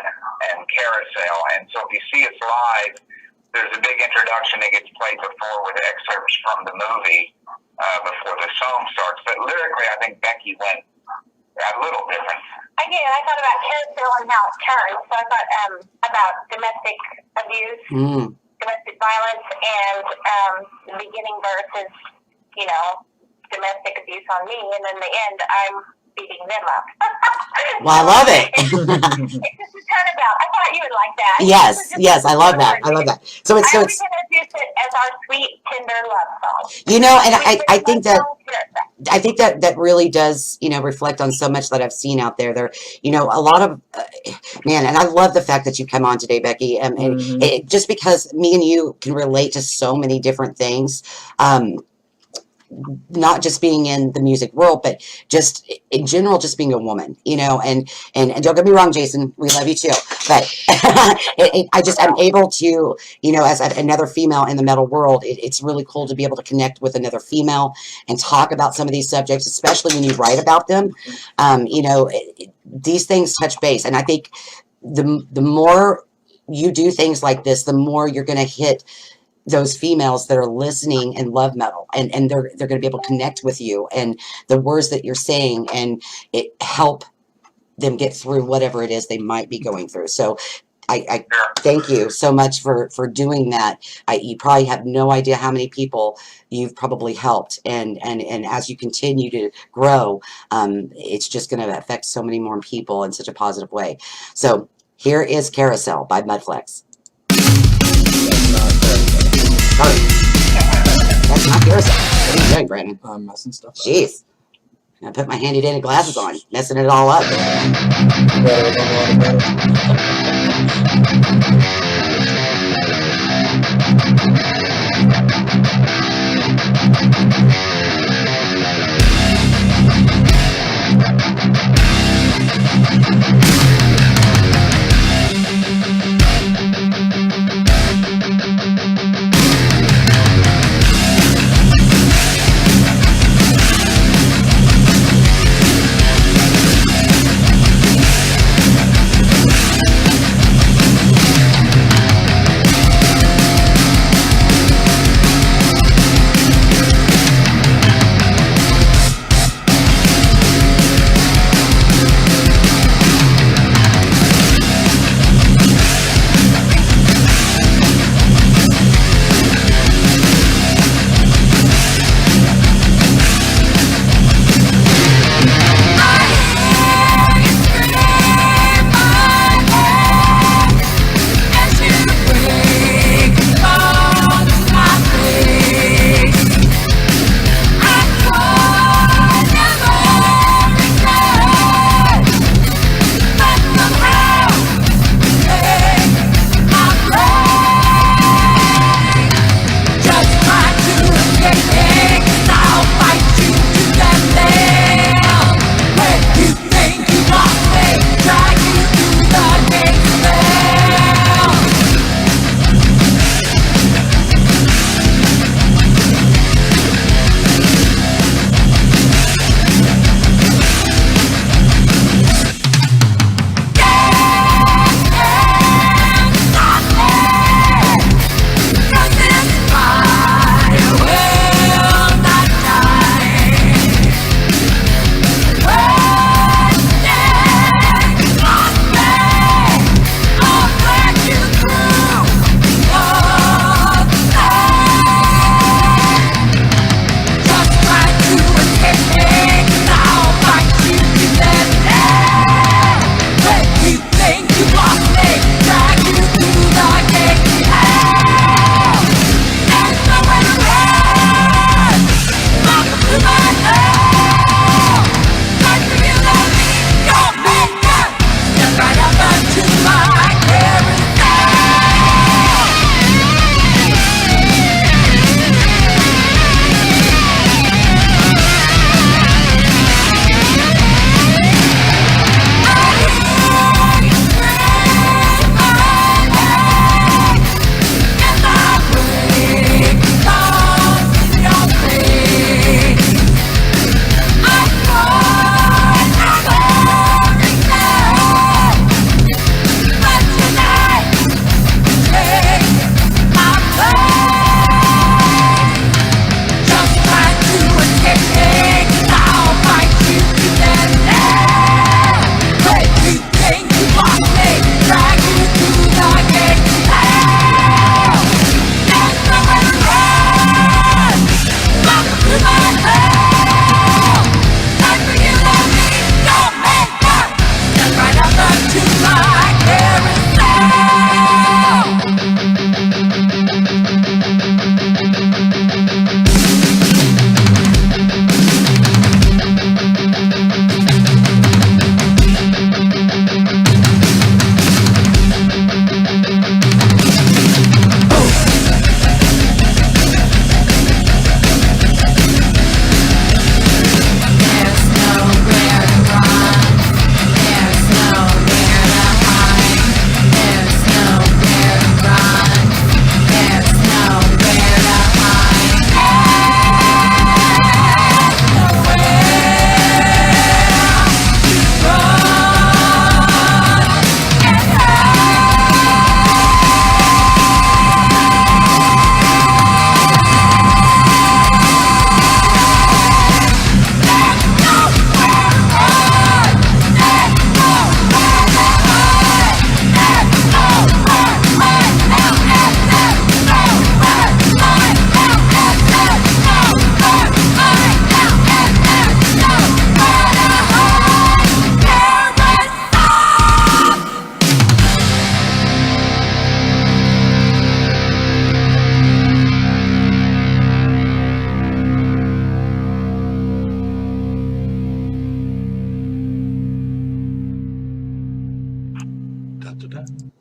and Carousel, and so if you see us live, there's a big introduction that gets played before with excerpts from the movie before the song starts. But lyrically, I think Becky went a little different. I did. I thought about carousel and how it turns. So I thought about domestic abuse, domestic violence, and the beginning verse is, domestic abuse on me, and in the end, I'm beating them up. Well, I love it. It's just a turnabout. I thought you would like that. Yes, I love that. So it's I was going to do it as our sweet, tender love song. You know, and I think that that really does, you know, reflect on so much that I've seen out there. There, you know, a lot of man, and I love the fact that you come on today, Becky, and just because me and you can relate to so many different things. Not just being in the music world, but just in general, just being a woman, you know, and don't get me wrong, Jason, we love you too, but I'm able to, you know, as another female in the metal world, it's really cool to be able to connect with another female and talk about some of these subjects, especially when you write about them. You know, these things touch base. And I think the more you do things like this, the more you're going to hit those females that are listening and love metal, and they're going to be able to connect with you and the words that you're saying, and it help them get through whatever it is they might be going through. So I thank you so much for doing that. You probably have no idea how many people you've probably helped, and as you continue to grow, it's just going to affect so many more people in such a positive way. So here is Carousel by Mudflex. Sorry. That's not Carousel. What are you doing, Brandon? I'm messing stuff up. Jeez. I put my handy dandy glasses on, messing it all up.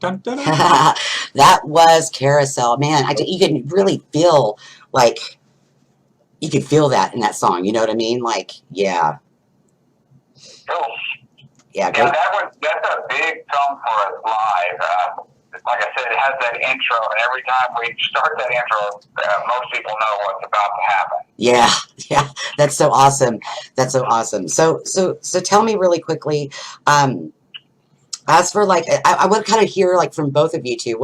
Dun, dun, dun. That was Carousel. Man, you can really feel, like, you could feel that in that song. You know what I mean? Like, yeah. Cool. Yeah, Yeah, great. that's a big song for us live. Like I said, it has that intro, and every time we start that intro, most people know what's about to happen. Yeah, yeah. That's so awesome. That's so awesome. So tell me really quickly, as for like, I want to kind of hear like from both of you two,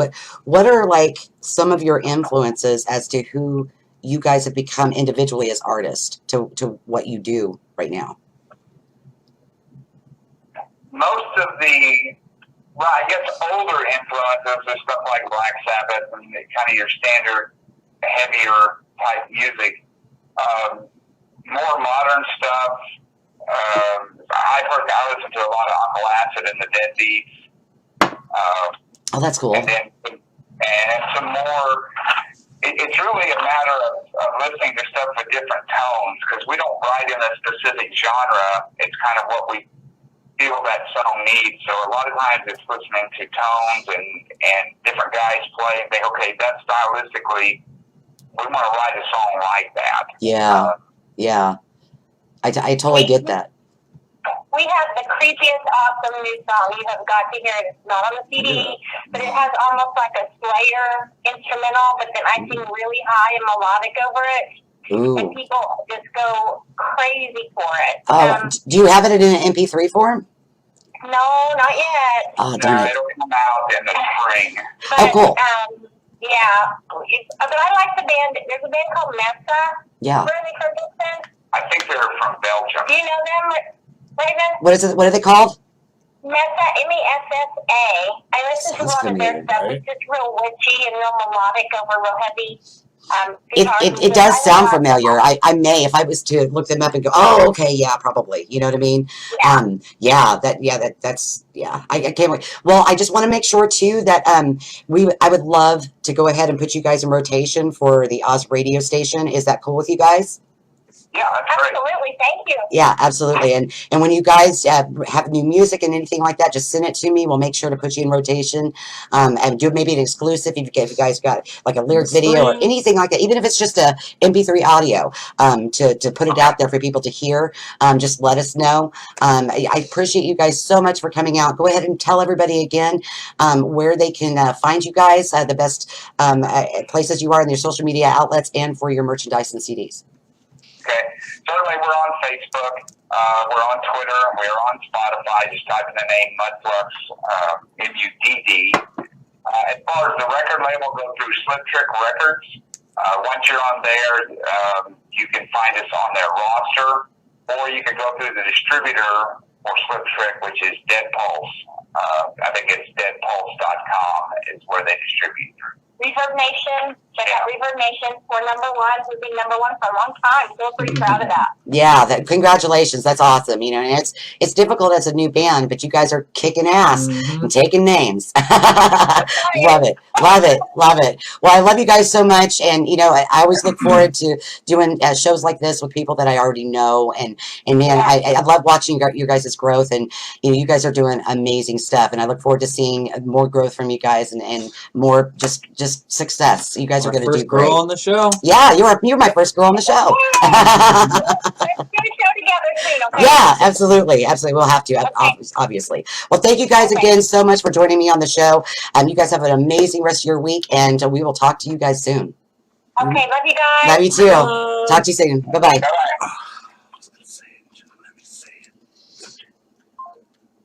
what are like some of your influences as to who you guys have become individually as artists to what you do right now? Most of the, well, I guess older influences are stuff like Black Sabbath and kind of your standard heavier type music. More modern stuff. I listen to a lot of Uncle Acid and the Deadbeats. Oh, that's cool. And some more. It's really a matter of listening to stuff with different tones because we don't write in a specific genre. It's kind of what we feel that song needs. So a lot of times it's listening to tones and different guys play and say, okay, that stylistically, we want to write a song like that. Yeah, yeah. I totally get that. We have the creepiest, awesome new song. You have got to hear it. It's not on the CD, but it has almost like a Slayer instrumental, but then I sing really high and melodic over it. Ooh. And people just go crazy for it. Oh, do you have it in an MP3 form? No, not yet. Oh, darn it. It'll come out in the spring. But, Oh, cool. Yeah. But I like the band. There's a band called Mesa. Yeah. Where are they from, Vincent? I think they're from Belgium. Do you know them, Raven? What is it? What are they called? Mesa, M-E-S-S-A. I listen to a Sounds lot of their familiar, stuff. right? It's just real witchy and real melodic over real heavy guitars. It does sound familiar. I may, if I was to look them up and go, oh, okay, yeah, probably. You know what I mean? Yeah. That's I can't wait. Well, I just want to make sure too that I would love to go ahead and put you guys in rotation for the Oz radio station. Is that cool with you guys? Yeah, that's great. Absolutely. Thank you. Yeah, absolutely. And when you guys have new music and anything like that, just send it to me. We'll make sure to put you in rotation and do maybe an exclusive if you guys got like a lyric video or anything like that. Even if it's just a MP3 audio to put it out there for people to hear, just let us know. I appreciate you guys so much for coming out. Go ahead and tell everybody again where they can find you guys, the best places you are in your social media outlets and for your merchandise and CDs. Okay. Certainly, we're on Facebook. We're on Twitter. And we're on Spotify. Just type in the name Mudflux, M-U-D-D. As far as the record label, go through Slip Trick Records. Once you're on there, you can find us on their roster, or you can go through the distributor for Slip Trick, which is Dead Pulse. I think it's deadpulse.com is where they distribute through. Reverb Nation. Check out Reverb Nation. We're number one. We've been number one for a long time. Feel pretty proud of that. Yeah, congratulations. That's awesome. You know, and it's difficult as a new band, but you guys are kicking ass and taking names. Love it. Love it. Love it. Well, I love you guys so much. And, you know, I always look forward to doing shows like this with people that I already know. And man, I love watching your guys' growth. And, you know, you guys are doing amazing stuff. And I look forward to seeing more growth from you guys and more just success. You guys are going to do great. Girl on the show. Yeah, you're my first girl on the show. Let's do a show together soon, okay? Yeah, absolutely. We'll have to, obviously. Well, thank you guys again so much for joining me on the show. You guys have an amazing rest of your week, and we will talk to you guys soon. Okay, love you guys. Love you too. Talk to you soon. Bye-bye.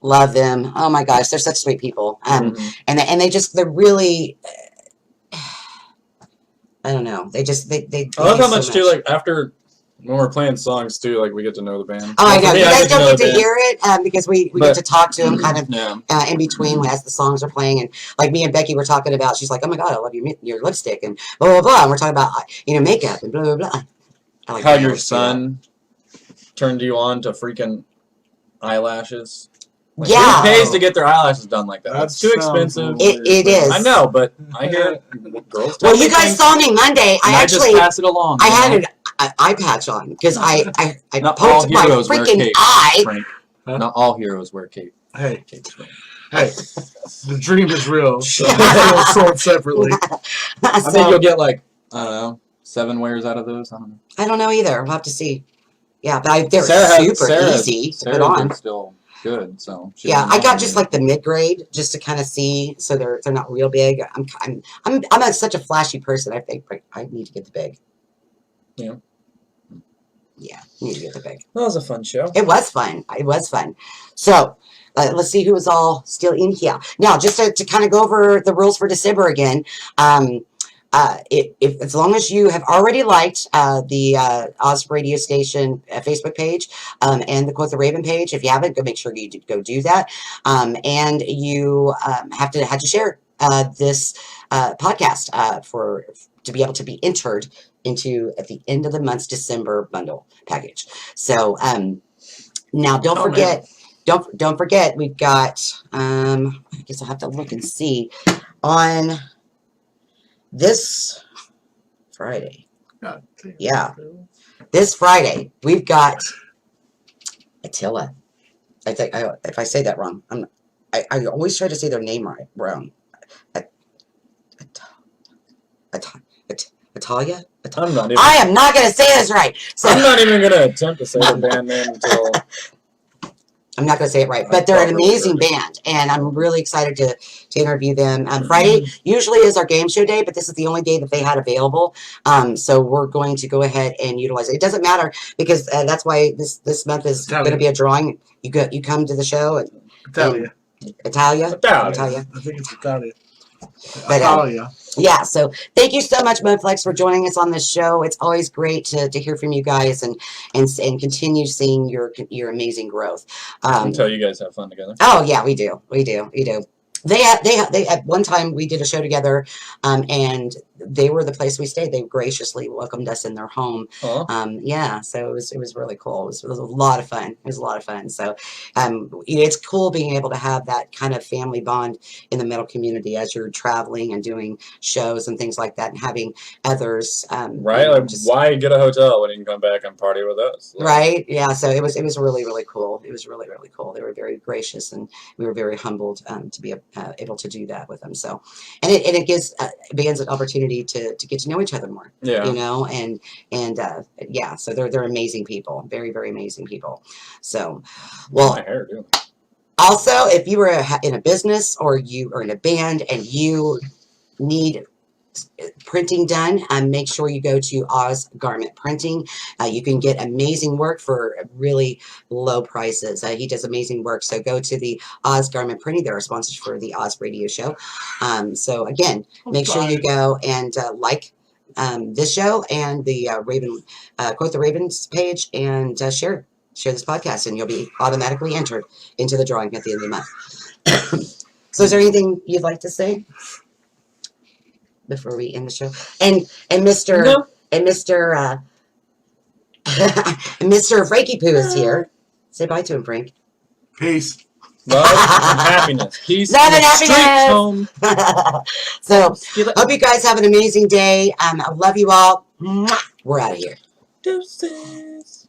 Love them. Oh my gosh, they're such sweet people. And they're really, I don't know. They I love how much too. Like after when we're playing songs too, like we get to know the band. Oh, I know. For me, You guys don't get to the hear it because we get to talk to them kind of yeah. in between as the songs are playing. And like me and Becky were talking about, she's like, "Oh my God, I love your lipstick," and blah blah blah. And we're talking about makeup and blah blah blah. I like how your son turned you on to freaking eyelashes. Like, yeah, who pays to get their eyelashes done like that? It's too expensive. It is. I know, but I hear girls. Well, you guys saw me Monday. I actually just pass it along. I had an eye patch on because I Not all poked my heroes wear freaking capes, eye. Frank. Not all heroes wear cape. Hey, capes. Hey, The dream is real. So it's sold separately. I So, think you'll get like, I don't know, 7 wears out of those. I don't know. I don't know either. We'll have to see. Yeah, but they're super easy to put Sarah's on. are still good, so she Yeah, doesn't I got mind just me. like the mid grade, just to kind of see, so they're not real big. I'm such a flashy person. I think I need to get the big. Yeah. Yeah, need to get the big. That was a fun show. It was fun. It was fun. So let's see who is all still in here. Now, just to kind of go over the rules for December again. If as long as you have already liked the Oz radio station Facebook page and the Quote the Raven page, if you haven't, go make sure you go do that. And you have to share this podcast to be able to be entered into at the end of the month's December bundle package. So now don't forget. Don't forget, we've got, I guess I'll have to look and see, on this Friday. Yeah. This Friday, we've got Attila. I think, if I say that wrong, I always try to say their name wrong. Atalia? I'm not even. I am not going to say this right. So I'm not even gonna attempt to say the band name until. I'm not going to say it right, but they're an amazing band, and I'm really excited to interview them. Friday usually is our game show day, but this is the only day that they had available, so we're going to go ahead and utilize it. It doesn't matter, because that's why this month is going to be a drawing. You come to the show. Italia. Italia? I think it's Italia. But, Italia. yeah, so thank you so much, Flux, for joining us on this show. It's always great to hear from you guys and continue seeing your amazing growth. Until you guys have fun together. Oh yeah, we do. They at one time we did a show together, and they were the place we stayed. They graciously welcomed us in their home. Yeah, so it was really cool. It was a lot of fun. It was a lot of fun. So, it's cool being able to have that kind of family bond in the metal community as you're traveling and doing shows and things like that, and having others. Right? Like, why get a hotel when you can come back and party with us? Like, right? Yeah. So it was really, really cool. It was really, really cool. They were very gracious, and we were very humbled to be able to do that with them. So, and it gives bands an opportunity to get to know each other more. Yeah. You know, and yeah. So they're amazing people. Very, very amazing people. So, well. My hair, too. Also, if you were in a business or you are in a band and you need printing done, make sure you go to Oz Garment Printing. You can get amazing work for really low prices. He does amazing work. So go to the Oz Garment Printing. They're sponsors for the Oz Radio Show. So again, make sure you go and like this show and the Quote the Ravens page, and share this podcast, and you'll be automatically entered into the drawing at the end of the month. So is there anything you'd like to say before we end the show? And Mr. No. and Mr. and Mr. Frankie Poo is here. Say bye to him, Frank. Peace. Love and happiness. Peace. Love and streets happiness. home. So hope you guys have an amazing day. I love you all. We're out of here. Deuces.